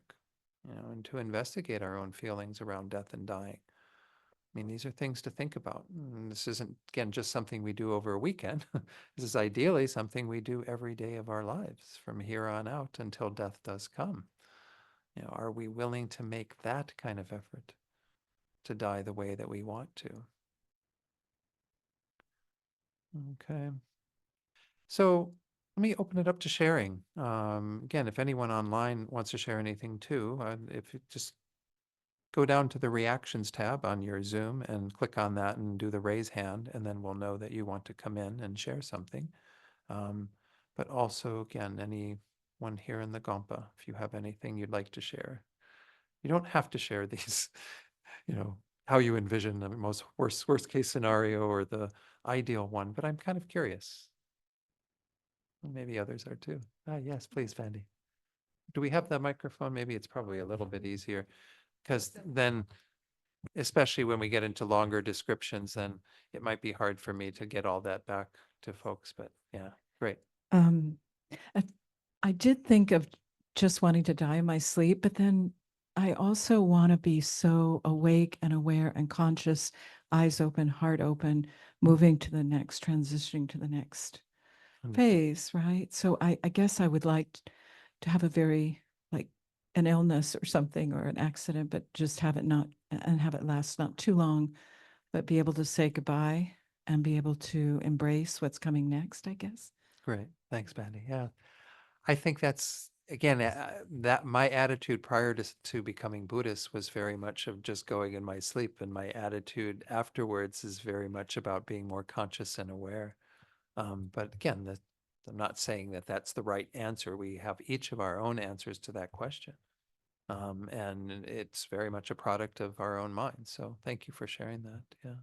and to investigate our own feelings around death and dying? I mean, these are things to think about. And this isn't, again, just something we do over a weekend. This is ideally something we do every day of our lives from here on out until death does come. Are we willing to make that kind of effort to die the way that we want to? Okay. So let me open it up to sharing. Again, if anyone online wants to share anything too, if you just go down to the reactions tab on your Zoom and click on that and do the raise hand, and then we'll know that you want to come in and share something. But also, again, anyone here in the Gompa, if you have anything you'd like to share, you don't have to share these, how you envision the most worst case scenario or the ideal one, but I'm kind of curious. Maybe others are too. Yes, please, Vandy. Do we have the microphone? Maybe it's probably a little bit easier because then, especially when we get into longer descriptions, then it might be hard for me to get all that back to folks, but yeah, great. Um, I I did think of just wanting to die in my sleep, but then I also want to be so awake and aware and conscious, eyes open, heart open, moving to the next, transitioning to the next Understood. phase, right? So I guess I would like to have a very, like, an illness or something or an accident, but just have it not, and have it last not too long, but be able to say goodbye and be able to embrace what's coming next, I guess. Great. Thanks, Vandy. Yeah. I think that's again, that my attitude prior to becoming Buddhist was very much of just going in my sleep, and my attitude afterwards is very much about being more conscious and aware. But again, I'm not saying that that's the right answer. We have each of our own answers to that question. And it's very much a product of our own minds. So thank you for sharing that. Yeah.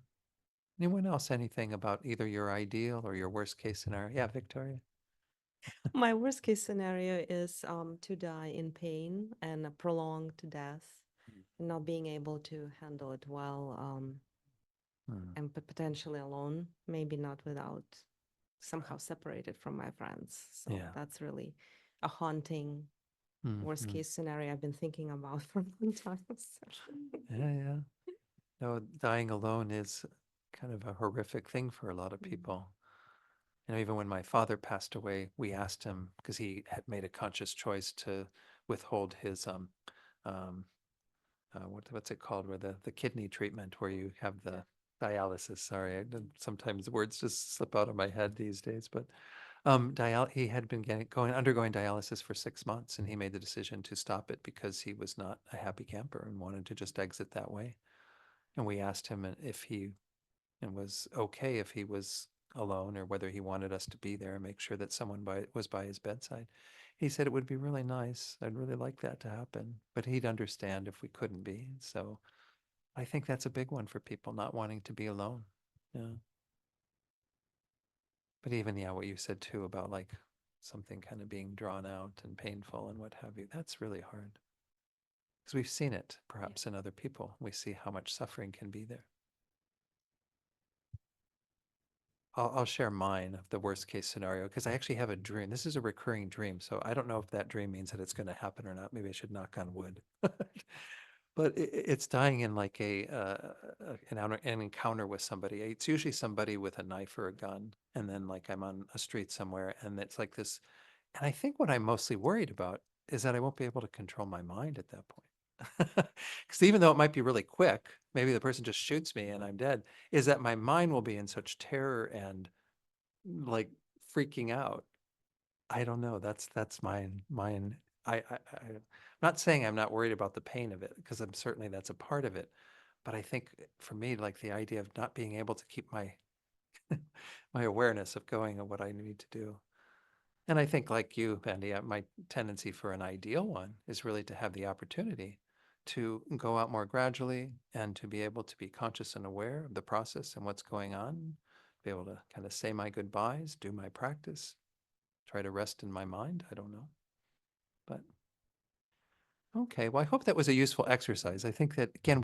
Anyone else, anything about either your ideal or your worst case scenario? Yeah, Victoria. My worst case scenario is to die in pain and a prolonged death, and not being able to handle it well, Hmm. and potentially alone, maybe not without somehow separated from my friends. So Yeah. that's really a haunting worst Mhm. case scenario I've been thinking about for a long time. So. Yeah, yeah. No, dying alone is kind of a horrific thing for a lot of Mm. people. You know, even when my father passed away, we asked him because he had made a conscious choice to withhold his um what's it called, where the kidney treatment where you have the dialysis. Sorry, sometimes words just slip out of my head these days, but he had been undergoing dialysis for 6 months, and he made the decision to stop it because he was not a happy camper and wanted to just exit that way. And we asked him if he and was okay if he was alone, or whether he wanted us to be there and make sure that someone was by his bedside. He said it would be really nice. I'd really like that to happen, but he'd understand if we couldn't be. So I think that's a big one for people, not wanting to be alone. Yeah. But even, yeah, what you said too about like something kind of being drawn out and painful and what have you, that's really hard. Because we've seen it perhaps in other people. We see how much suffering can be there. I'll share mine of the worst case scenario because I actually have a dream. This is a recurring dream. So I don't know if that dream means that it's going to happen or not. Maybe I should knock on wood. But it's dying in like an encounter with somebody. It's usually somebody with a knife or a gun. And then like I'm on a street somewhere and it's like this. And I think what I'm mostly worried about is that I won't be able to control my mind at that point. Because even though it might be really quick, maybe the person just shoots me and I'm dead, is that my mind will be in such terror and like freaking out. I don't know. That's mine. I'm not saying I'm not worried about the pain of it, because I'm certainly that's a part of it. But I think for me, like the idea of not being able to keep my my awareness of going and what I need to do. And I think like you, Andy, my tendency for an ideal one is really to have the opportunity to go out more gradually and to be able to be conscious and aware of the process and what's going on, be able to kind of say my goodbyes, do my practice, try to rest in my mind. I don't know. But okay, well, I hope that was a useful exercise. I think that again,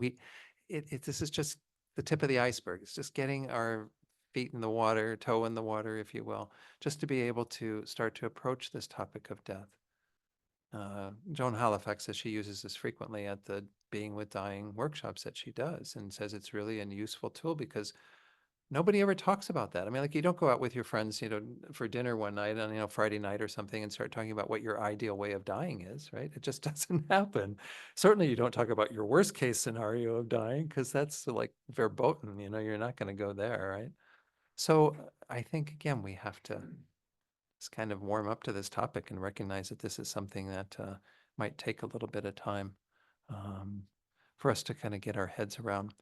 this is just the tip of the iceberg. It's just getting our feet in the water, toe in the water, if you will, just to be able to start to approach this topic of death. Joan Halifax says she uses this frequently at the Being with Dying workshops that she does, and says it's really a useful tool because nobody ever talks about that. I mean, like you don't go out with your friends, for dinner one night on, Friday night or something and start talking about what your ideal way of dying is, right? It just doesn't happen. Certainly you don't talk about your worst case scenario of dying because that's like verboten, you're not going to go there, right? So I think, again, we have to just kind of warm up to this topic and recognize that this is something that might take a little bit of time um, for us to kind of get our heads around.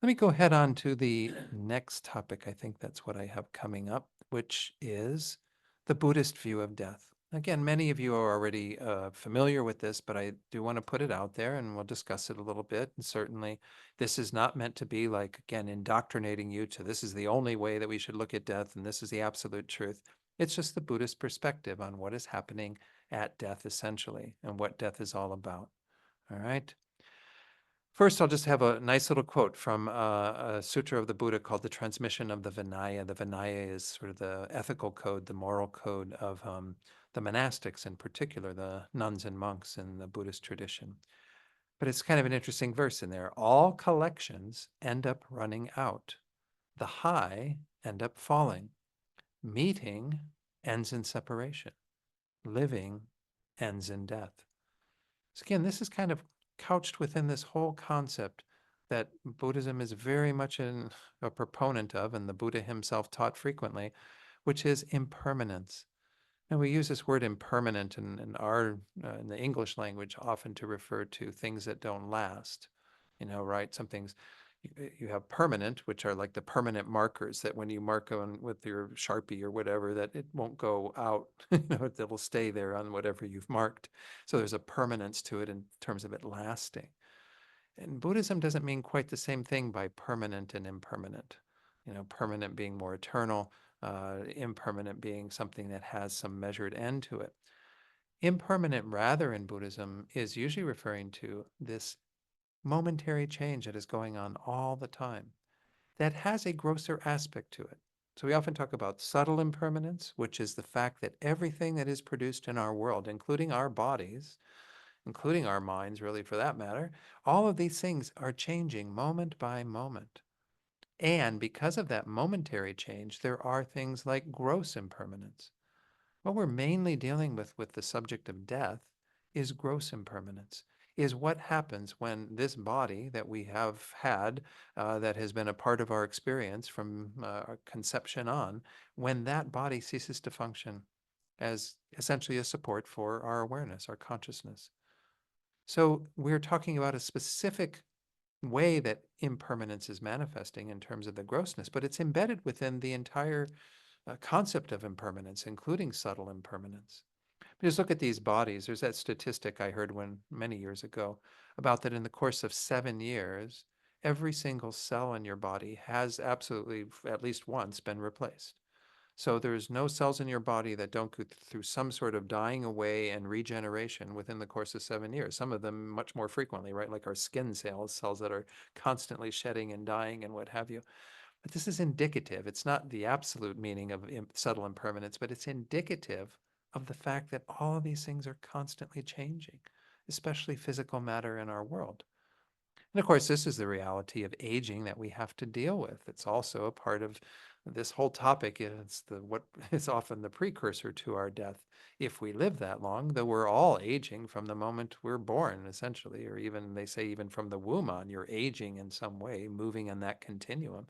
Let me go ahead on to the next topic. I think that's what I have coming up, which is the Buddhist view of death. Again, many of you are already familiar with this, but I do want to put it out there and we'll discuss it a little bit. And certainly, this is not meant to be like, again, indoctrinating you to this is the only way that we should look at death and this is the absolute truth. It's just the Buddhist perspective on what is happening at death, essentially, and what death is all about. All right. First, I'll just have a nice little quote from a sutra of the Buddha called the Transmission of the Vinaya. The Vinaya is sort of the ethical code, the moral code of the monastics, in particular, the nuns and monks in the Buddhist tradition. But it's kind of an interesting verse in there. All collections end up running out. The high end up falling. Meeting ends in separation. Living ends in death. So again, this is kind of couched within this whole concept that Buddhism is very much a proponent of, and the Buddha himself taught frequently, which is impermanence. And we use this word impermanent in the English language often to refer to things that don't last. Right? Some things you have permanent, which are like the permanent markers that when you mark on with your Sharpie or whatever, that it won't go out, it will stay there on whatever you've marked. So there's a permanence to it in terms of it lasting. And Buddhism doesn't mean quite the same thing by permanent and impermanent. Permanent being more eternal, impermanent being something that has some measured end to it. Impermanent, rather, in Buddhism, is usually referring to this momentary change that is going on all the time that has a grosser aspect to it. So we often talk about subtle impermanence, which is the fact that everything that is produced in our world, including our bodies, including our minds, really, for that matter, all of these things are changing moment by moment. And because of that momentary change, there are things like gross impermanence. What we're mainly dealing with the subject of death is gross impermanence, is what happens when this body that we have had, that has been a part of our experience from our conception on, when that body ceases to function as essentially a support for our awareness, our consciousness. So we're talking about a specific way that impermanence is manifesting in terms of the grossness, but it's embedded within the entire concept of impermanence, including subtle impermanence. Just look at these bodies. There's that statistic I heard many years ago about that in the course of 7 years, every single cell in your body has absolutely at least once been replaced. So there's no cells in your body that don't go through some sort of dying away and regeneration within the course of 7 years. Some of them much more frequently, right? Like our skin cells that are constantly shedding and dying and what have you. But this is indicative. It's not the absolute meaning of subtle impermanence, but it's indicative of the fact that all of these things are constantly changing, especially physical matter in our world. And of course, this is the reality of aging that we have to deal with. It's also a part of this whole topic. It's what is often the precursor to our death. If we live that long, though we're all aging from the moment we're born, essentially, or even they say even from the womb on, you're aging in some way, moving in that continuum.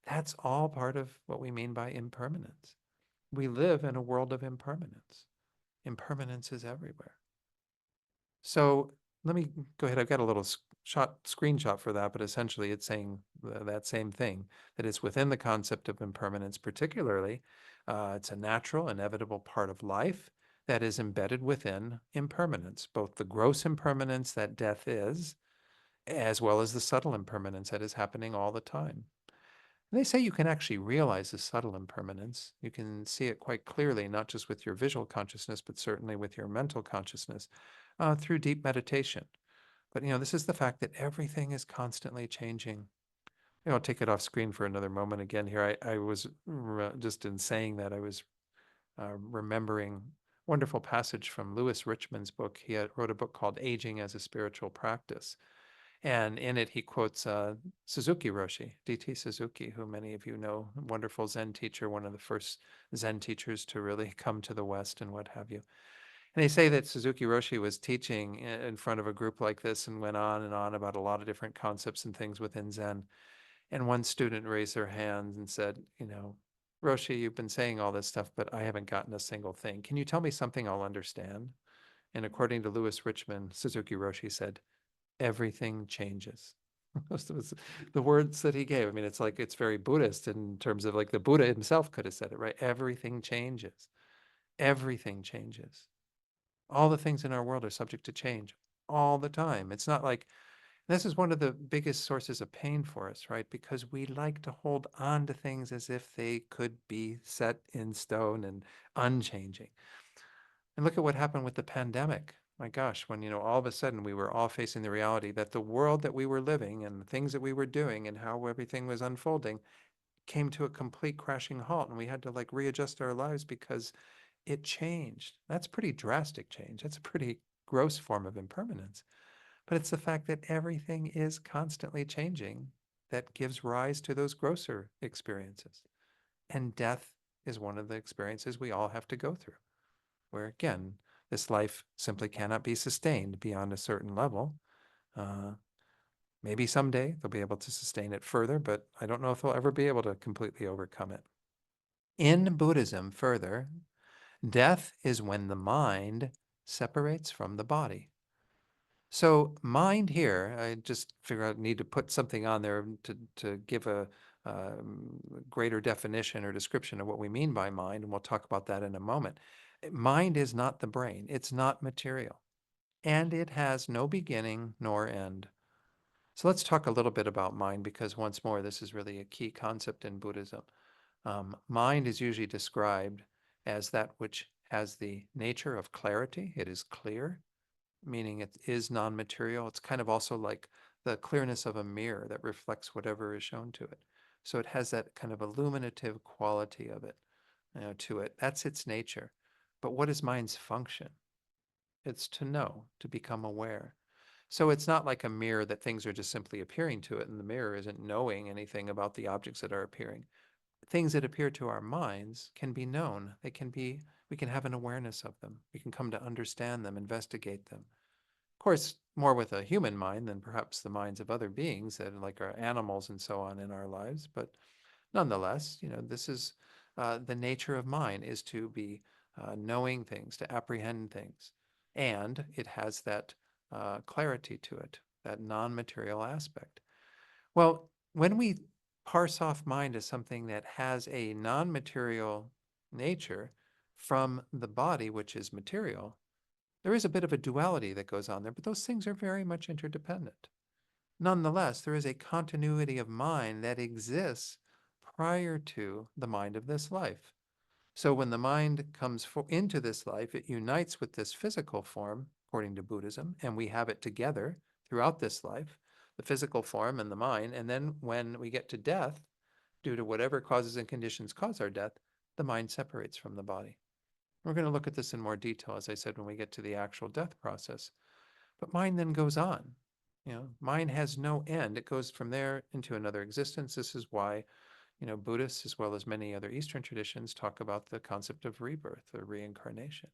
That's all part of what we mean by impermanence. We live in a world of impermanence. Impermanence is everywhere. So let me go ahead. I've got a little screenshot for that, but essentially it's saying that same thing, that it's within the concept of impermanence, particularly. It's a natural, inevitable part of life that is embedded within impermanence, both the gross impermanence that death is, as well as the subtle impermanence that is happening all the time. They say you can actually realize the subtle impermanence. You can see it quite clearly, not just with your visual consciousness, but certainly with your mental consciousness through deep meditation. But, this is the fact that everything is constantly changing. I'll take it off screen for another moment again here. I was just in saying that, I was remembering a wonderful passage from Lewis Richman's book. He wrote a book called Aging as a Spiritual Practice. And in it, he quotes Suzuki Roshi, D.T. Suzuki, who many of you know, wonderful Zen teacher, one of the first Zen teachers to really come to the West and what have you. And they say that Suzuki Roshi was teaching in front of a group like this and went on and on about a lot of different concepts and things within Zen. And one student raised their hands and said, Roshi, you've been saying all this stuff, but I haven't gotten a single thing. Can you tell me something I'll understand? And according to Lewis Richman, Suzuki Roshi said, everything changes. Those was the words that he gave. I mean, it's like, it's very Buddhist in terms of like the Buddha himself could have said it, right? Everything changes. Everything changes. All the things in our world are subject to change all the time. It's not like, this is one of the biggest sources of pain for us, right? Because we like to hold on to things as if they could be set in stone and unchanging. And look at what happened with the pandemic. My gosh, when, all of a sudden we were all facing the reality that the world that we were living and the things that we were doing and how everything was unfolding came to a complete crashing halt, and we had to like readjust our lives because it changed. That's pretty drastic change. That's a pretty gross form of impermanence. But it's the fact that everything is constantly changing that gives rise to those grosser experiences. And death is one of the experiences we all have to go through, where again, this life simply cannot be sustained beyond a certain level. Maybe someday they'll be able to sustain it further, but I don't know if they'll ever be able to completely overcome it. In Buddhism, further, Death is when the mind separates from the body. So mind here, I just figure out need to put something on there to give a greater definition or description of what we mean by mind, and we'll talk about that in a moment. Mind is not the brain. It's not material, and it has no beginning nor end. So let's talk a little bit about mind, because once more, this is really a key concept in Buddhism. Mind is usually described as that which has the nature of clarity. It is clear, meaning it is non-material. It's kind of also like the clearness of a mirror that reflects whatever is shown to it. So it has that kind of illuminative quality of it, to it. That's its nature. But what is mind's function? It's to know, to become aware. So it's not like a mirror that things are just simply appearing to it, and the mirror isn't knowing anything about the objects that are appearing. Things that appear to our minds can be known. We can have an awareness of them. We can come to understand them, investigate them. Of course, more with a human mind than perhaps the minds of other beings that like our animals and so on in our lives. But nonetheless, this is the nature of mind, is to be knowing things, to apprehend things. And it has that clarity to it, that non-material aspect. Well, when we parse off mind as something that has a non-material nature from the body, which is material, there is a bit of a duality that goes on there, but those things are very much interdependent. Nonetheless, there is a continuity of mind that exists prior to the mind of this life. So when the mind comes into this life, it unites with this physical form, according to Buddhism, and we have it together throughout this life, the physical form and the mind. And then when we get to death, due to whatever causes and conditions cause our death, the mind separates from the body. We're going to look at this in more detail, as I said, when we get to the actual death process. But mind then goes on. Mind has no end. It goes from there into another existence. This is why, Buddhists, as well as many other Eastern traditions, talk about the concept of rebirth or reincarnation.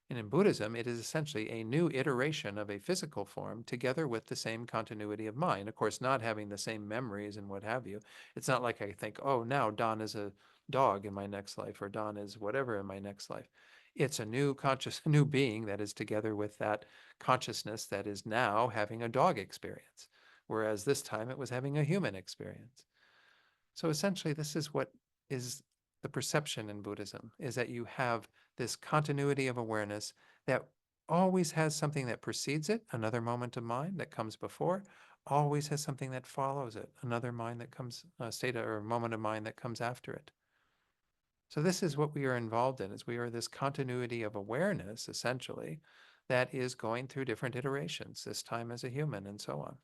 And in Buddhism, it is essentially a new iteration of a physical form together with the same continuity of mind. Of course, not having the same memories and what have you. It's not like I think, oh, now Don is a dog in my next life, or Don is whatever in my next life. It's a new conscious, new being that is together with that consciousness that is now having a dog experience, whereas this time it was having a human experience. So essentially, this is what is the perception in Buddhism, is that you have this continuity of awareness that always has something that precedes it, another moment of mind that comes before, always has something that follows it, another mind that comes, a state or moment of mind that comes after it. So this is what we are involved in, is we are this continuity of awareness, essentially, that is going through different iterations, this time as a human and so on.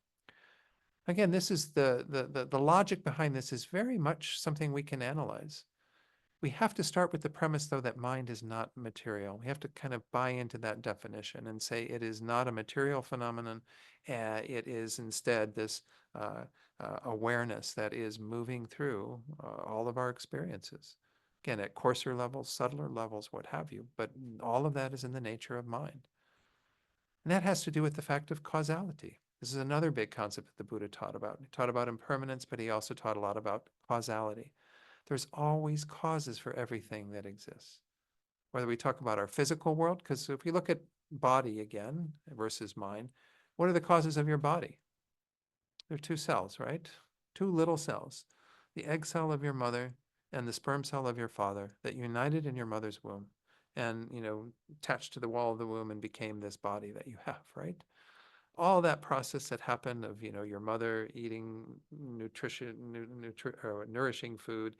Again, this is the logic behind this is very much something we can analyze. We have to start with the premise, though, that mind is not material. We have to kind of buy into that definition and say it is not a material phenomenon. It is instead this awareness that is moving through all of our experiences. Again, at coarser levels, subtler levels, what have you, but all of that is in the nature of mind. And that has to do with the fact of causality. This is another big concept that the Buddha taught about. He taught about impermanence, but he also taught a lot about causality. There's always causes for everything that exists. Whether we talk about our physical world, because if we look at body again versus mind, what are the causes of your body? There are two cells, right? Two little cells. The egg cell of your mother and the sperm cell of your father that united in your mother's womb and, attached to the wall of the womb and became this body that you have, right? All that process that happened of, your mother eating nourishing food,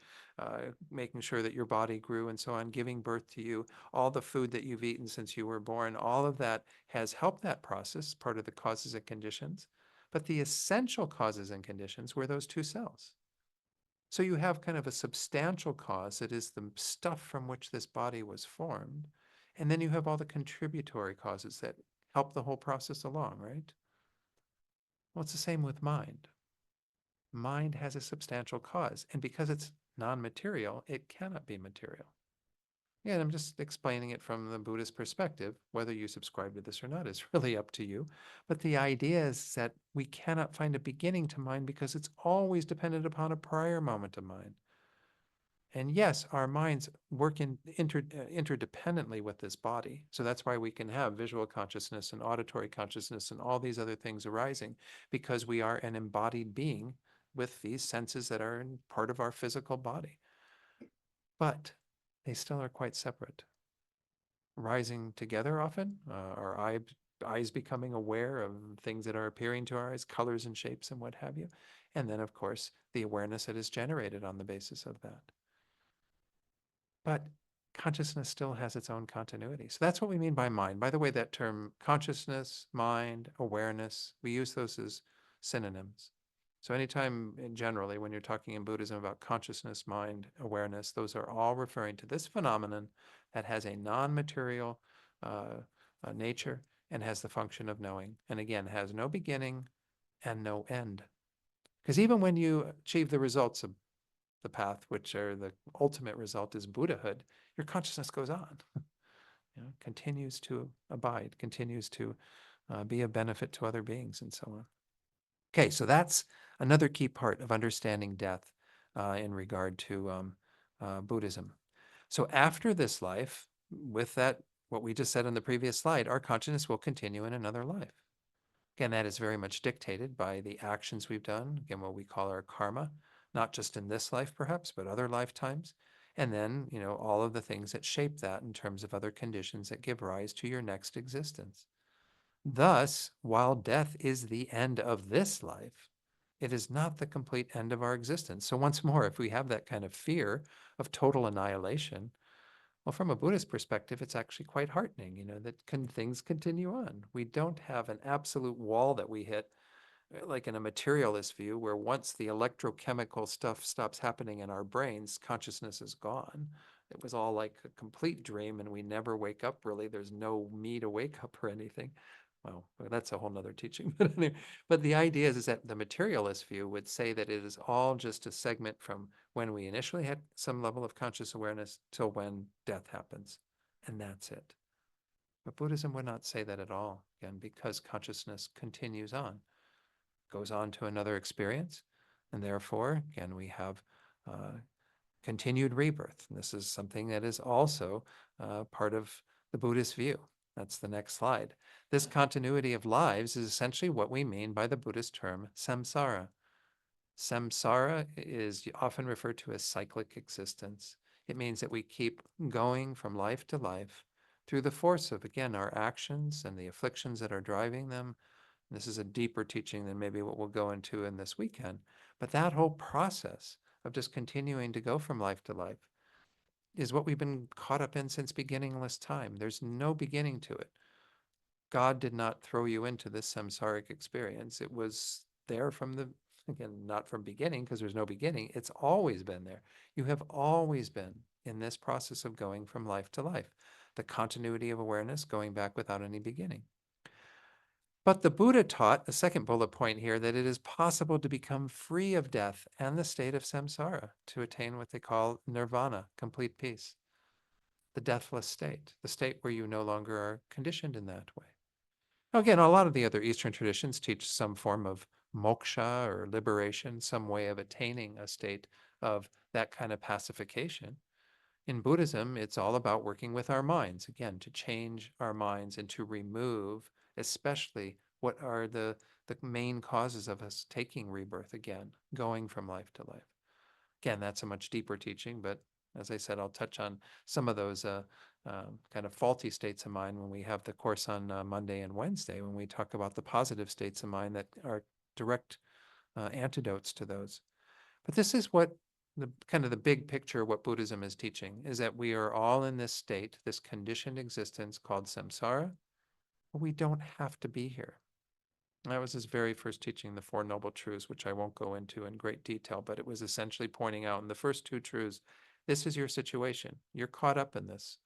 making sure that your body grew and so on, giving birth to you, all the food that you've eaten since you were born, all of that has helped that process, part of the causes and conditions. But the essential causes and conditions were those two cells. So you have kind of a substantial cause that is the stuff from which this body was formed. And then you have all the contributory causes that help the whole process along, right? Well, it's the same with mind. Mind has a substantial cause, and because it's non-material, it cannot be material. Yeah, I'm just explaining it from the Buddhist perspective. Whether you subscribe to this or not is really up to you. But the idea is that we cannot find a beginning to mind because it's always dependent upon a prior moment of mind. And yes, our minds work interdependently with this body. So that's why we can have visual consciousness and auditory consciousness and all these other things arising, because we are an embodied being with these senses that are part of our physical body. But they still are quite separate. Rising together often, our eyes becoming aware of things that are appearing to our eyes, colors and shapes and what have you. And then, of course, the awareness that is generated on the basis of that. But consciousness still has its own continuity. So that's what we mean by mind. By the way, that term consciousness, mind, awareness, we use those as synonyms. So anytime generally when you're talking in Buddhism about consciousness, mind, awareness, those are all referring to this phenomenon that has a non-material nature and has the function of knowing. And again, has no beginning and no end. Because even when you achieve the results of the path, which are the ultimate result is Buddhahood, your consciousness goes on, continues to abide, continues to be of benefit to other beings and so on. Okay, so that's another key part of understanding death in regard to Buddhism. So after this life, with that, what we just said on the previous slide, our consciousness will continue in another life. Again, that is very much dictated by the actions we've done, again, what we call our karma, not just in this life perhaps, but other lifetimes. And then, all of the things that shape that in terms of other conditions that give rise to your next existence. Thus, while death is the end of this life, it is not the complete end of our existence. So once more, if we have that kind of fear of total annihilation, well, from a Buddhist perspective, it's actually quite heartening, that things continue on. We don't have an absolute wall that we hit, like in a materialist view, where once the electrochemical stuff stops happening in our brains, consciousness is gone. It was all like a complete dream, and we never wake up, really. There's no me to wake up or anything. Well, that's a whole nother teaching. But the idea is that the materialist view would say that it is all just a segment from when we initially had some level of conscious awareness till when death happens, and that's it. But Buddhism would not say that at all, again, because consciousness continues on, goes on to another experience, and therefore, again, we have continued rebirth. And this is something that is also part of the Buddhist view. That's the next slide. This continuity of lives is essentially what we mean by the Buddhist term samsara. Samsara is often referred to as cyclic existence. It means that we keep going from life to life through the force of, again, our actions and the afflictions that are driving them. This is a deeper teaching than maybe what we'll go into in this weekend. But that whole process of just continuing to go from life to life is what we've been caught up in since beginningless time. There's no beginning to it. God did not throw you into this samsaric experience. It was there from the, again, not from beginning, because there's no beginning. It's always been there. You have always been in this process of going from life to life, the continuity of awareness going back without any beginning. But the Buddha taught, a second bullet point here, that it is possible to become free of death and the state of samsara to attain what they call nirvana, complete peace, the deathless state, the state where you no longer are conditioned in that way. Now, again, a lot of the other Eastern traditions teach some form of moksha or liberation, some way of attaining a state of that kind of pacification. In Buddhism, it's all about working with our minds, again, to change our minds and to remove, especially what are the main causes of us taking rebirth again, going from life to life. Again, that's a much deeper teaching, but as I said, I'll touch on some of those kind of faulty states of mind when we have the course on Monday and Wednesday, when we talk about the positive states of mind that are direct antidotes to those. But this is what the kind of the big picture of what Buddhism is teaching, is that we are all in this state, this conditioned existence called samsara, but we don't have to be here. That was his very first teaching, the Four Noble Truths, which I won't go into in great detail, but it was essentially pointing out in the first two truths, this is your situation. You're caught up in this.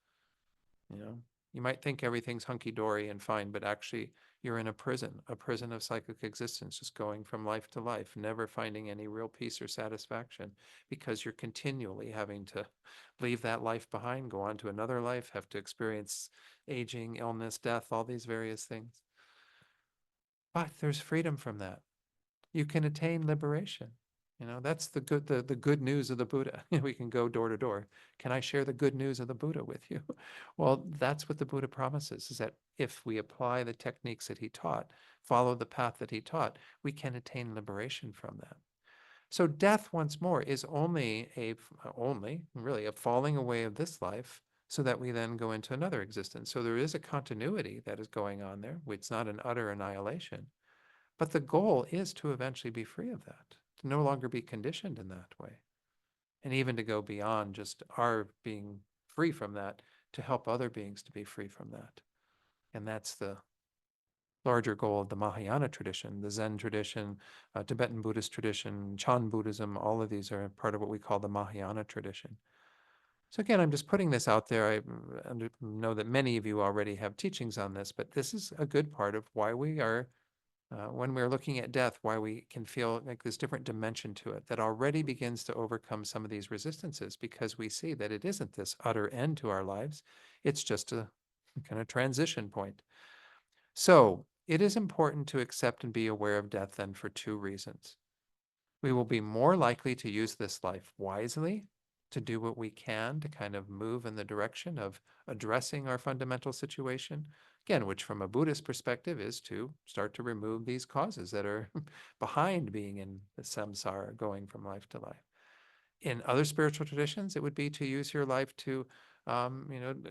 You might think everything's hunky-dory and fine, but actually you're in a prison of cyclic existence, just going from life to life, never finding any real peace or satisfaction, because you're continually having to leave that life behind, go on to another life, have to experience aging, illness, death, all these various things. But there's freedom from that. You can attain liberation. You know, that's the good news of the Buddha. We can go door to door. Can I share the good news of the Buddha with you? Well, that's what the Buddha promises, is that if we apply the techniques that he taught, follow the path that he taught, we can attain liberation from that. So death, once more, is only really a falling away of this life so that we then go into another existence. So there is a continuity that is going on there. It's not an utter annihilation. But the goal is to eventually be free of that, to no longer be conditioned in that way. And even to go beyond just our being free from that, to help other beings to be free from that. And that's the larger goal of the Mahayana tradition, the Zen tradition, Tibetan Buddhist tradition, Chan Buddhism. All of these are part of what we call the Mahayana tradition. So again, I'm just putting this out there. I know that many of you already have teachings on this, but this is a good part of why we are, when we're looking at death, why we can feel like this different dimension to it that already begins to overcome some of these resistances, because we see that it isn't this utter end to our lives. It's just a kind of transition point. So it is important to accept and be aware of death then for two reasons. We will be more likely to use this life wisely, to do what we can to kind of move in the direction of addressing our fundamental situation. Again, which from a Buddhist perspective is to start to remove these causes that are behind being in the samsara, going from life to life. In other spiritual traditions, it would be to use your life to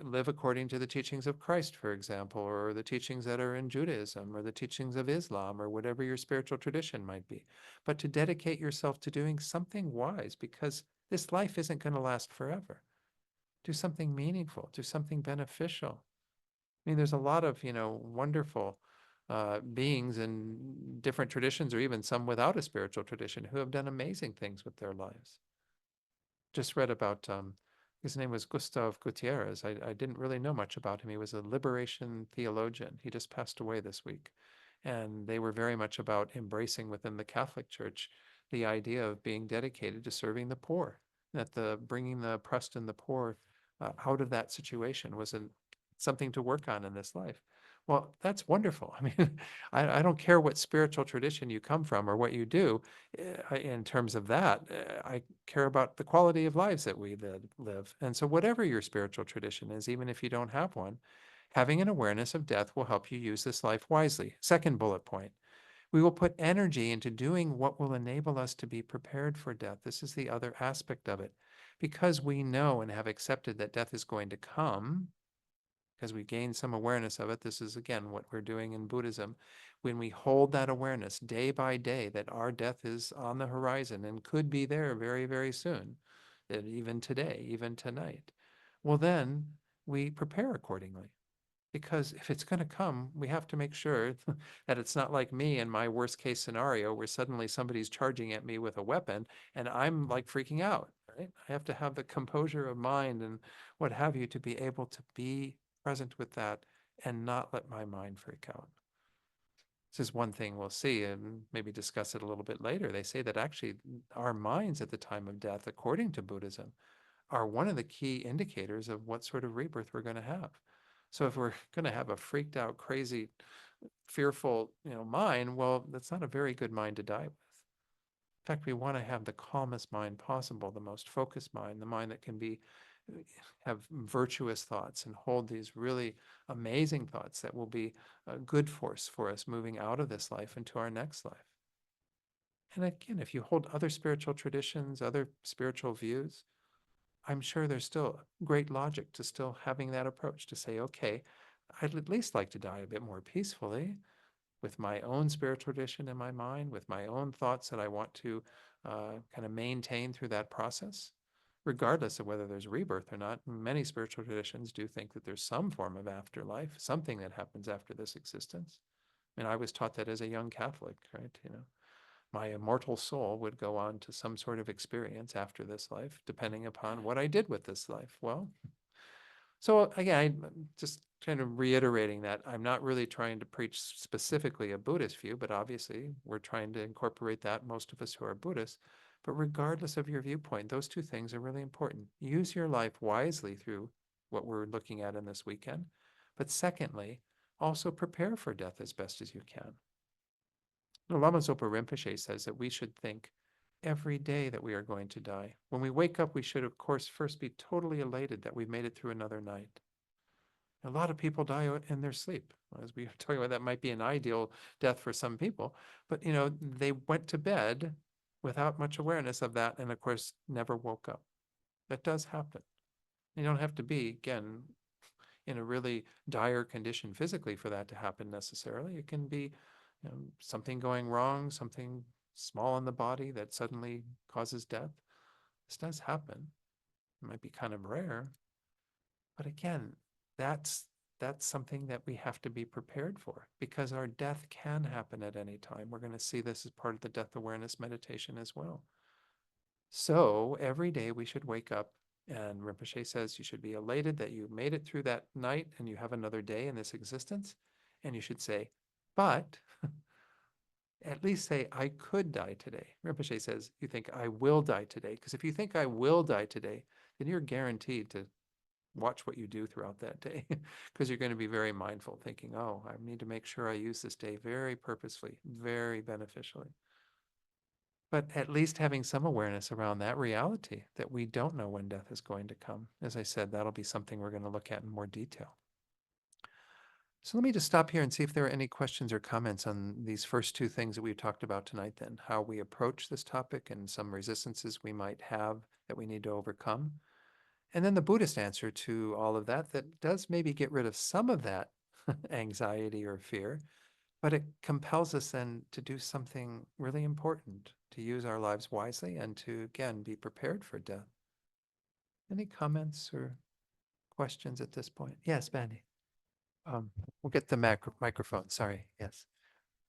live according to the teachings of Christ, for example, or the teachings that are in Judaism, or the teachings of Islam, or whatever your spiritual tradition might be. But to dedicate yourself to doing something wise, because this life isn't going to last forever. Do something meaningful, do something beneficial. I mean, there's a lot of, wonderful beings in different traditions, or even some without a spiritual tradition, who have done amazing things with their lives. Just read about, his name was Gustav Gutierrez. I didn't really know much about him. He was a liberation theologian. He just passed away this week. And they were very much about embracing within the Catholic Church the idea of being dedicated to serving the poor, that the bringing the oppressed and the poor out of that situation was something to work on in this life. Well, that's wonderful. I mean, I don't care what spiritual tradition you come from or what you do in terms of that. I care about the quality of lives that we live. And so, whatever your spiritual tradition is, even if you don't have one, having an awareness of death will help you use this life wisely. Second bullet point. We will put energy into doing what will enable us to be prepared for death. This is the other aspect of it. Because we know and have accepted that death is going to come, because we gain some awareness of it. This is, again, what we're doing in Buddhism. When we hold that awareness day by day that our death is on the horizon and could be there very, very soon, that even today, even tonight, well, then we prepare accordingly. Because if it's going to come, we have to make sure that it's not like me in my worst case scenario where suddenly somebody's charging at me with a weapon and I'm like freaking out, right? I have to have the composure of mind and what have you to be able to be present with that and not let my mind freak out. This is one thing we'll see and maybe discuss it a little bit later. They say that actually our minds at the time of death, according to Buddhism, are one of the key indicators of what sort of rebirth we're going to have. So if we're going to have a freaked out, crazy, fearful, mind, well, that's not a very good mind to die with. In fact, we want to have the calmest mind possible, the most focused mind, the mind that can have virtuous thoughts and hold these really amazing thoughts that will be a good force for us moving out of this life into our next life. And again, if you hold other spiritual traditions, other spiritual views, I'm sure there's still great logic to still having that approach to say, okay, I'd at least like to die a bit more peacefully with my own spiritual tradition in my mind, with my own thoughts that I want to kind of maintain through that process, regardless of whether there's rebirth or not. Many spiritual traditions do think that there's some form of afterlife, something that happens after this existence. I mean, I was taught that as a young Catholic, right? My immortal soul would go on to some sort of experience after this life, depending upon what I did with this life. Well, so again, I'm just kind of reiterating that I'm not really trying to preach specifically a Buddhist view, but obviously we're trying to incorporate that, most of us who are Buddhists. But regardless of your viewpoint, those two things are really important. Use your life wisely through what we're looking at in this weekend. But secondly, also prepare for death as best as you can. Lama Zopa Rinpoche says that we should think every day that we are going to die. When we wake up, we should, of course, first be totally elated that we've made it through another night. A lot of people die in their sleep. As we were talking about, that might be an ideal death for some people, but they went to bed without much awareness of that, and of course, never woke up. That does happen. You don't have to be, again, in a really dire condition physically for that to happen necessarily. It can be something going wrong, something small in the body that suddenly causes death. This does happen. It might be kind of rare, but again, that's something that we have to be prepared for because our death can happen at any time. We're going to see this as part of the death awareness meditation as well. So every day we should wake up, and Rinpoche says you should be elated that you made it through that night and you have another day in this existence. And you should say, but at least say, I could die today. Rinpoche says, you think I will die today. Because if you think I will die today, then you're guaranteed to watch what you do throughout that day because you're going to be very mindful, thinking, oh, I need to make sure I use this day very purposefully, very beneficially. But at least having some awareness around that reality that we don't know when death is going to come. As I said, that'll be something we're going to look at in more detail. So let me just stop here and see if there are any questions or comments on these first two things that we've talked about tonight then, how we approach this topic and some resistances we might have that we need to overcome. And then the Buddhist answer to all of that, that does maybe get rid of some of that anxiety or fear, but it compels us then to do something really important, to use our lives wisely and to, again, be prepared for death. Any comments or questions at this point? Yes, Bandy. We'll get the microphone. Sorry. Yes.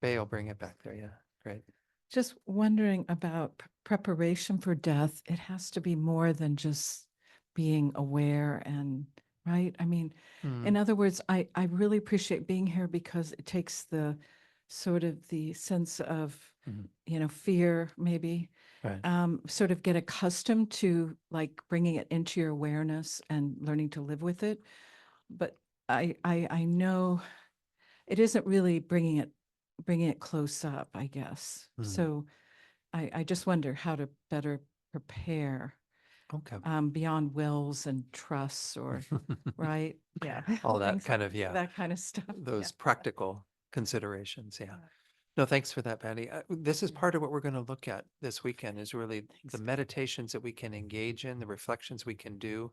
Bay will bring it back there. Yeah. Great. Just wondering about preparation for death. It has to be more than just being aware and right. I mean, in other words, I really appreciate being here because it takes the sort of the sense of, fear maybe, Right. sort of get accustomed to like bringing it into your awareness and learning to live with it. But I know it isn't really bringing it close up, I guess. So I just wonder how to better prepare Okay. beyond wills and trusts or right. Yeah. All that Things kind like of, yeah. that kind of stuff. Those practical considerations. Yeah. No, thanks for that, Patty. This is part of what we're going to look at this weekend is really the meditations that we can engage in, the reflections we can do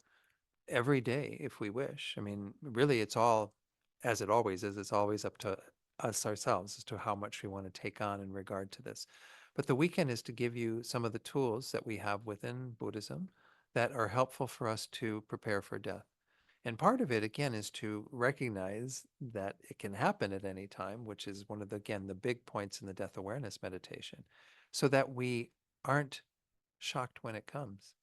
every day if we wish. I mean, really, it's all, as it always is, it's always up to us ourselves as to how much we want to take on in regard to this. But the weekend is to give you some of the tools that we have within Buddhism that are helpful for us to prepare for death. And part of it, again, is to recognize that it can happen at any time, which is one of the, again, the big points in the death awareness meditation, so that we aren't shocked when it comes.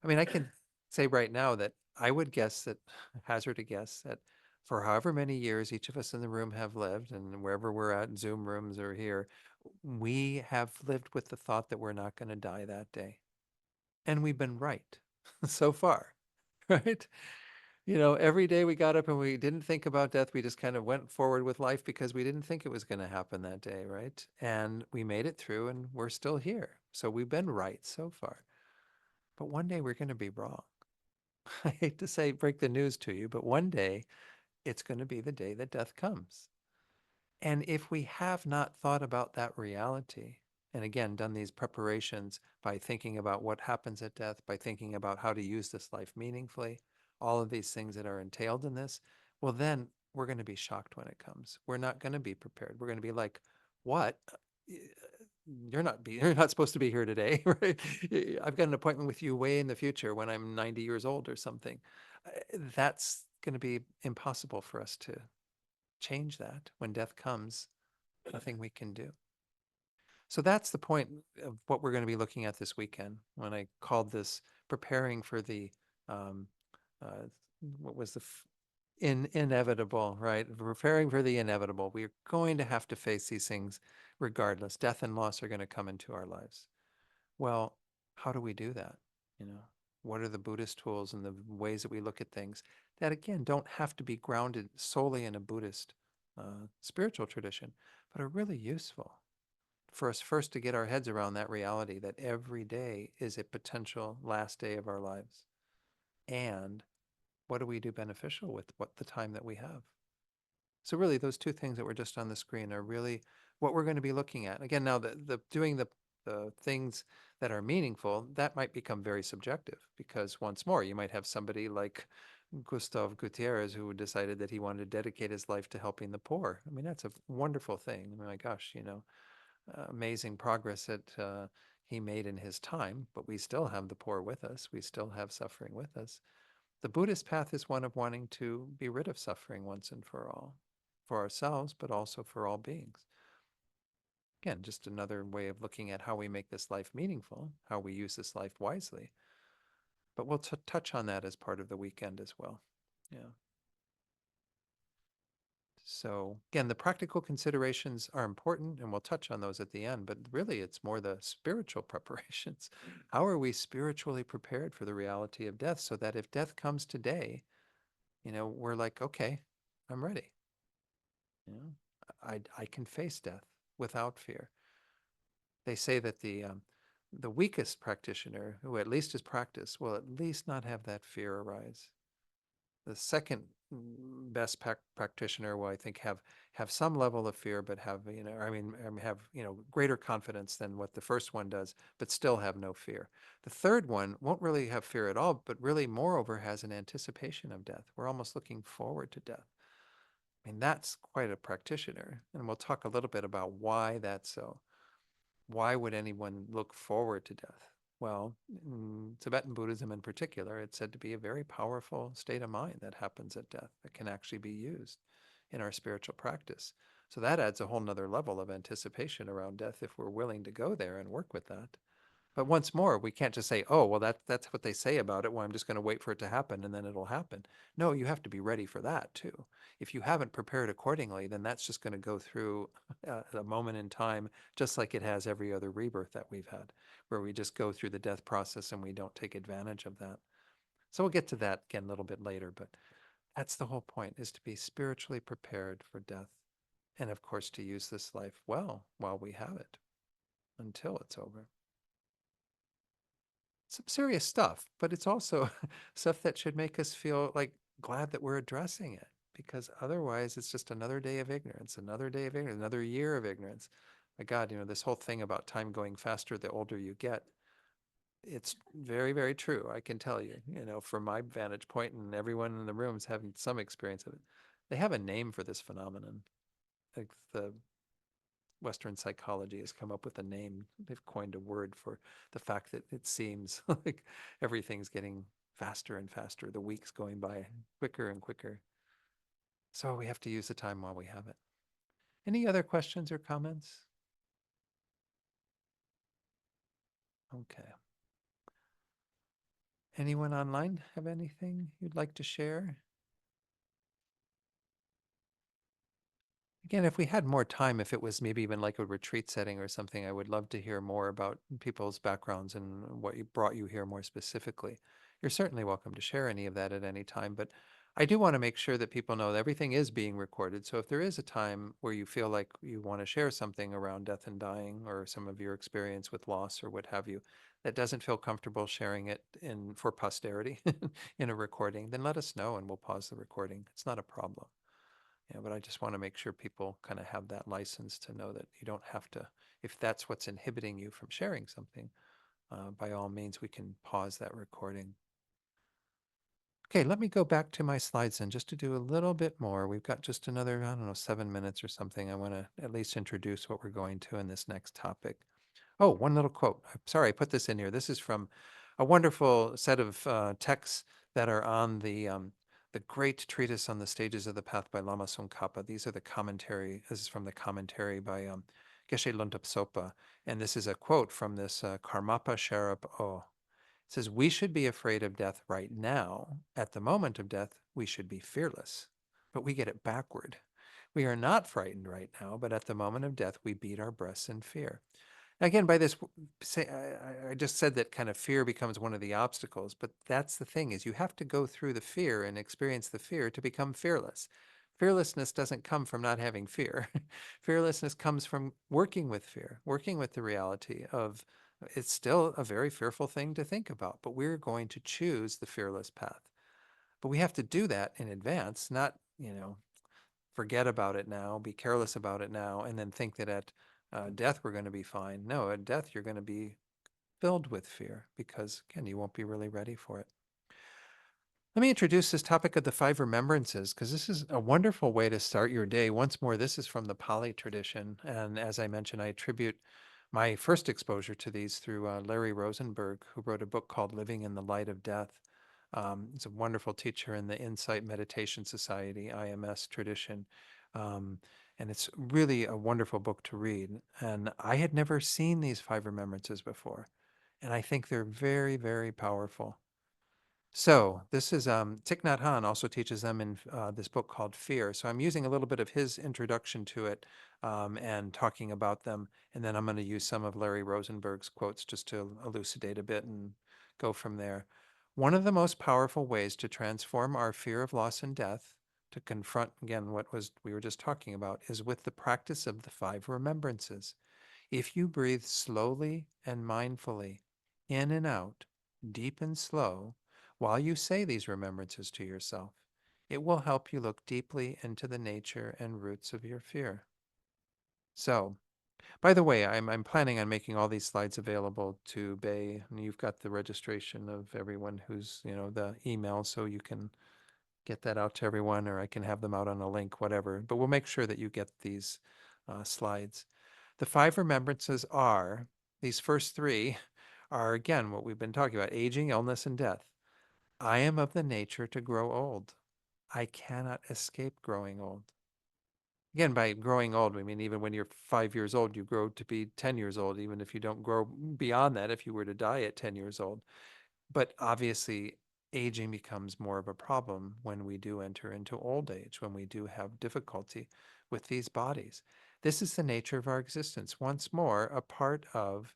I mean, I can say right now that I would guess that, hazard a guess, that for however many years each of us in the room have lived, and wherever we're at, Zoom rooms or here, we have lived with the thought that we're not going to die that day. And we've been right so far, right? Every day we got up and we didn't think about death. We just kind of went forward with life because we didn't think it was going to happen that day, right? And we made it through and we're still here. So we've been right so far. But one day we're going to be wrong. I hate to say, break the news to you, but one day it's going to be the day that death comes. And if we have not thought about that reality, and again, done these preparations by thinking about what happens at death, by thinking about how to use this life meaningfully, all of these things that are entailed in this, well, then we're going to be shocked when it comes. We're not going to be prepared. We're going to be like, what? You're not supposed to be here today, right? I've got an appointment with you way in the future when I'm 90 years old or something. That's going to be impossible for us to change that. When death comes, nothing we can do. So that's the point of what we're going to be looking at this weekend when I called this preparing for the, um, uh, what was the inevitable, right? Preparing for the inevitable. We're going to have to face these things regardless. Death and loss are going to come into our lives. Well, how do we do that? What are the Buddhist tools and the ways that we look at things that, again, don't have to be grounded solely in a Buddhist spiritual tradition, but are really useful for us first to get our heads around that reality that every day is a potential last day of our lives. And what do we do beneficial with what the time that we have? So really those two things that were just on the screen are really what we're going to be looking at. Again, now the doing the things that are meaningful, that might become very subjective because once more, you might have somebody like Gustav Gutierrez who decided that he wanted to dedicate his life to helping the poor. I mean, that's a wonderful thing. I mean, my gosh, amazing progress that he made in his time, but we still have the poor with us. We still have suffering with us. The Buddhist path is one of wanting to be rid of suffering once and for all, for ourselves, but also for all beings. Again, just another way of looking at how we make this life meaningful, how we use this life wisely. But we'll touch on that as part of the weekend as well. Yeah. So again, the practical considerations are important, and we'll touch on those at the end, but really it's more the spiritual preparations. How are we spiritually prepared for the reality of death so that if death comes today, we're like, okay, I'm ready. I can face death without fear. They say that the weakest practitioner, who at least has practiced, will at least not have that fear arise. The second best practitioner will, I think, have some level of fear, but have have greater confidence than what the first one does, but still have no fear. The third one won't really have fear at all, but really, moreover, has an anticipation of death. We're almost looking forward to death. I mean, that's quite a practitioner, and we'll talk a little bit about why that's so. Why would anyone look forward to death? Well, in Tibetan Buddhism in particular, it's said to be a very powerful state of mind that happens at death that can actually be used in our spiritual practice. So that adds a whole nother level of anticipation around death if we're willing to go there and work with that. But once more, we can't just say, oh, well, that's what they say about it. Well, I'm just going to wait for it to happen and then it'll happen. No, you have to be ready for that too. If you haven't prepared accordingly, then that's just going to go through a moment in time, just like it has every other rebirth that we've had, where we just go through the death process and we don't take advantage of that. So we'll get to that again a little bit later, but that's the whole point, is to be spiritually prepared for death. And of course, to use this life well while we have it until it's over. Some serious stuff, but it's also stuff that should make us feel like glad that we're addressing it, because otherwise it's just another day of ignorance, another day of ignorance, another year of ignorance. My God, this whole thing about time going faster the older you get, it's very, very true. I can tell you, from my vantage point, and everyone in the room is having some experience of it. They have a name for this phenomenon. Like the Western psychology has come up with a name. They've coined a word for the fact that it seems like everything's getting faster and faster, the weeks going by quicker and quicker. So we have to use the time while we have it. Any other questions or comments? Okay. Anyone online have anything you'd like to share? Again, if we had more time, if it was maybe even like a retreat setting or something, I would love to hear more about people's backgrounds and what brought you here more specifically. You're certainly welcome to share any of that at any time, but I do want to make sure that people know that everything is being recorded. So if there is a time where you feel like you want to share something around death and dying or some of your experience with loss or what have you, that doesn't feel comfortable sharing it for posterity in a recording, then let us know and we'll pause the recording. It's not a problem. Yeah, but I just want to make sure people kind of have that license to know that you don't have to, if that's what's inhibiting you from sharing something, by all means, we can pause that recording. Okay, let me go back to my slides then just to do a little bit more. We've got just another, I don't know, 7 minutes or something. I want to at least introduce what we're going to in this next topic. Oh, one little quote. I'm sorry, I put this in here. This is from a wonderful set of texts that are on the great treatise on the stages of the path by Lama Tsongkhapa. These are the commentary. This is from the commentary by Geshe Luntap Sopa. And this is a quote from this Karmapa Sherab O. It says, we should be afraid of death right now. At the moment of death, we should be fearless. But we get it backward. We are not frightened right now, but at the moment of death, we beat our breasts in fear. Again, by this, I just said that kind of fear becomes one of the obstacles, but that's the thing, is you have to go through the fear and experience the fear to become fearless. Fearlessness doesn't come from not having fear. Fearlessness comes from working with fear, working with the reality of it's still a very fearful thing to think about, but we're going to choose the fearless path. But we have to do that in advance, not, forget about it now, be careless about it now, and then think that at death we're going to be fine. No, at death you're going to be filled with fear because, again, you won't be really ready for it. Let me introduce this topic of the five remembrances because this is a wonderful way to start your day. Once more, this is from the Pali tradition. And as I mentioned, I attribute my first exposure to these through Larry Rosenberg, who wrote a book called Living in the Light of Death. He's a wonderful teacher in the Insight Meditation Society, IMS tradition. Um, and it's really a wonderful book to read. And I had never seen these five remembrances before. And I think they're very, very powerful. So this is Thich Nhat Hanh also teaches them in this book called Fear. So I'm using a little bit of his introduction to it and talking about them. And then I'm going to use some of Larry Rosenberg's quotes just to elucidate a bit and go from there. One of the most powerful ways to transform our fear of loss and death, to confront again what we were just talking about, is with the practice of the five remembrances. If you breathe slowly and mindfully, in and out, deep and slow, while you say these remembrances to yourself, it will help you look deeply into the nature and roots of your fear. So, by the way, I'm planning on making all these slides available to Bay, and you've got the registration of everyone who's, the email, so you can get that out to everyone, or I can have them out on a link, whatever. But we'll make sure that you get these slides. The five remembrances are, these first three are, again, what we've been talking about, aging, illness, and death. I am of the nature to grow old. I cannot escape growing old. Again, by growing old, we mean even when you're 5 years old, you grow to be 10 years old, even if you don't grow beyond that, if you were to die at 10 years old. But obviously, aging becomes more of a problem when we do enter into old age, when we do have difficulty with these bodies. This is the nature of our existence. Once more, a part of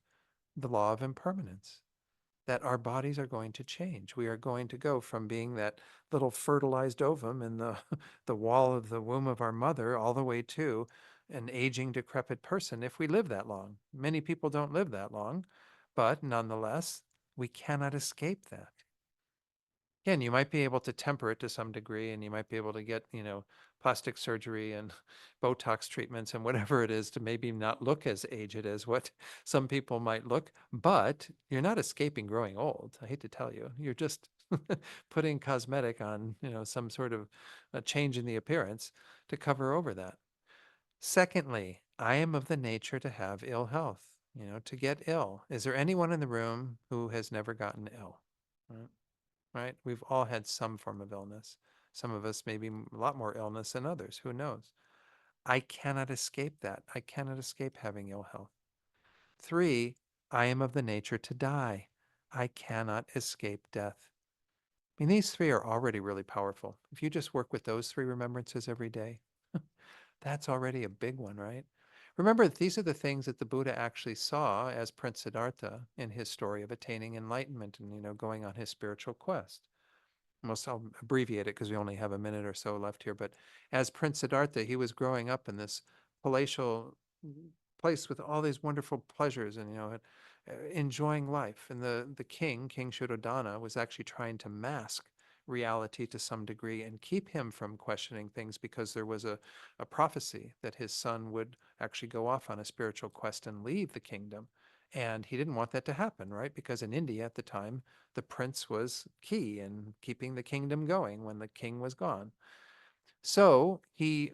the law of impermanence, that our bodies are going to change. We are going to go from being that little fertilized ovum in the, the wall of the womb of our mother all the way to an aging, decrepit person if we live that long. Many people don't live that long, but nonetheless, we cannot escape that. Again, you might be able to temper it to some degree, and you might be able to get, plastic surgery and Botox treatments and whatever it is to maybe not look as aged as what some people might look, but you're not escaping growing old. I hate to tell you, you're just putting cosmetic on, some sort of a change in the appearance to cover over that. Secondly, I am of the nature to have ill health, to get ill. Is there anyone in the room who has never gotten ill? Right? We've all had some form of illness. Some of us maybe a lot more illness than others. Who knows? I cannot escape that. I cannot escape having ill health. Three, I am of the nature to die. I cannot escape death. I mean, these three are already really powerful. If you just work with those three remembrances every day, that's already a big one, right? Remember, these are the things that the Buddha actually saw as Prince Siddhartha in his story of attaining enlightenment and, going on his spiritual quest. I'll abbreviate it because we only have a minute or so left here. But as Prince Siddhartha, he was growing up in this palatial place with all these wonderful pleasures and, enjoying life. And the king, King Shuddhodana, was actually trying to mask reality to some degree and keep him from questioning things because there was a prophecy that his son would actually go off on a spiritual quest and leave the kingdom. And he didn't want that to happen, right? Because in India at the time, the prince was key in keeping the kingdom going when the king was gone. So he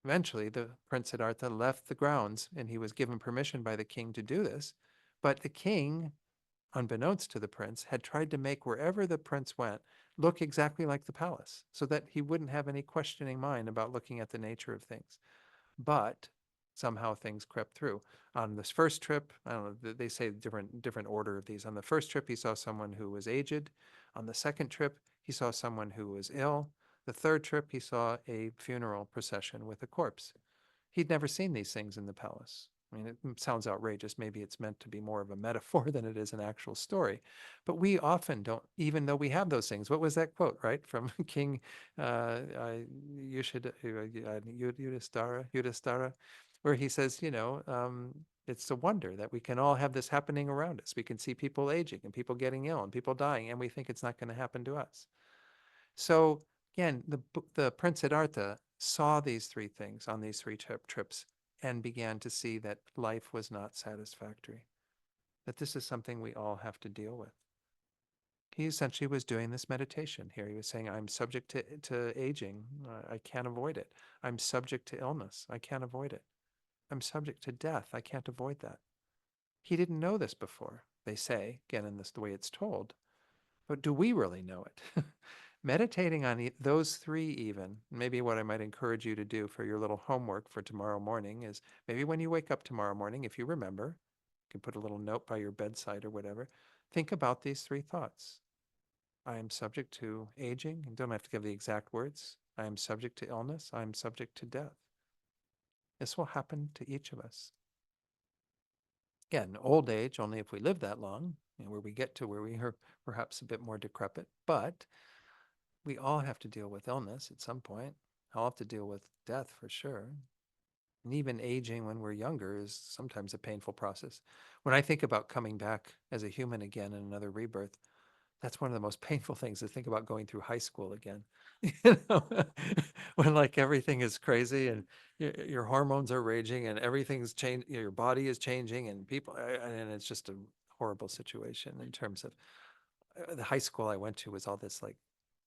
eventually, the Prince Siddhartha left the grounds and he was given permission by the king to do this. But the king, unbeknownst to the prince, had tried to make wherever the prince went look exactly like the palace so that he wouldn't have any questioning mind about looking at the nature of things. But somehow things crept through. On this first trip, I don't know, they say different order of these. On the first trip, he saw someone who was aged. On the second trip, he saw someone who was ill. The third trip, he saw a funeral procession with a corpse. He'd never seen these things in the palace. I mean, it sounds outrageous. Maybe it's meant to be more of a metaphor than it is an actual story. But we often don't, even though we have those things. What was that quote, right? From King Yudhishthira, where he says, it's a wonder that we can all have this happening around us. We can see people aging and people getting ill and people dying, and we think it's not going to happen to us. So again, the Prince Siddhartha saw these three things on these three trips and began to see that life was not satisfactory, that this is something we all have to deal with. He essentially was doing this meditation here. He was saying, I'm subject to aging. I can't avoid it. I'm subject to illness. I can't avoid it. I'm subject to death. I can't avoid that. He didn't know this before, they say, again, in this the way it's told. But do we really know it? Meditating on those three, even, maybe what I might encourage you to do for your little homework for tomorrow morning is maybe when you wake up tomorrow morning, if you remember, you can put a little note by your bedside or whatever, think about these three thoughts. I am subject to aging. You don't have to give the exact words. I am subject to illness. I am subject to death. This will happen to each of us. Again, old age, only if we live that long, where we get to where we are perhaps a bit more decrepit, but we all have to deal with illness at some point. All have to deal with death for sure. And even aging when we're younger is sometimes a painful process. When I think about coming back as a human again in another rebirth, that's one of the most painful things to think about going through high school again. When like everything is crazy and your hormones are raging and everything's changing, your body is changing and and it's just a horrible situation in terms of the high school I went to was all this like,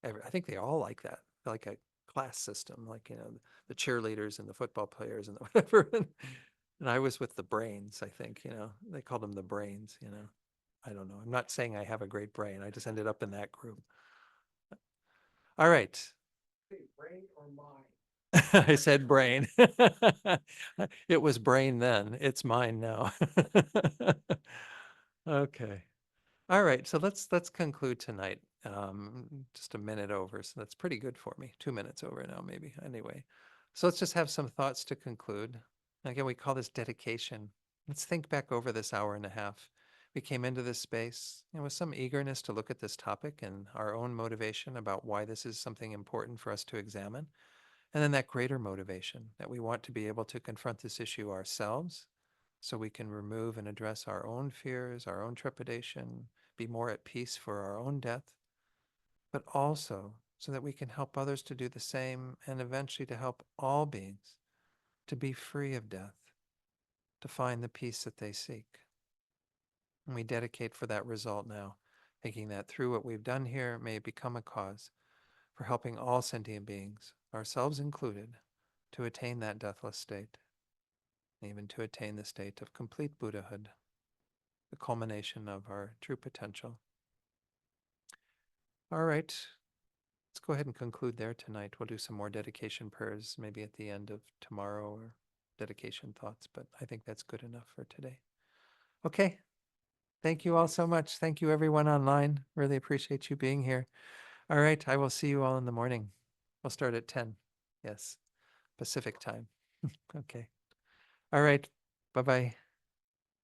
I think they all like that, like a class system, like, the cheerleaders and the football players and the whatever. And I was with the brains, I think, they called them the brains. I don't know. I'm not saying I have a great brain. I just ended up in that group. All right. Brain or mind? I said brain. It was brain then. It's mine now. Okay. All right. So let's conclude tonight. Just a minute over. So that's pretty good for me. 2 minutes over now, maybe. Anyway. So let's just have some thoughts to conclude. Again, we call this dedication. Let's think back over this hour and a half. We came into this space with some eagerness to look at this topic and our own motivation about why this is something important for us to examine. And then that greater motivation that we want to be able to confront this issue ourselves so we can remove and address our own fears, our own trepidation, be more at peace for our own death, but also so that we can help others to do the same and eventually to help all beings to be free of death, to find the peace that they seek. And we dedicate for that result now, thinking that through what we've done here may become a cause for helping all sentient beings, ourselves included, to attain that deathless state, even to attain the state of complete Buddhahood, the culmination of our true potential. All right, let's go ahead and conclude there tonight. We'll do some more dedication prayers maybe at the end of tomorrow or dedication thoughts, but I think that's good enough for today. Okay. Thank you all so much. Thank you everyone online. Really appreciate you being here. All right, I will see you all in the morning. We'll start at 10. Yes, Pacific time. Okay. All right. Bye-bye.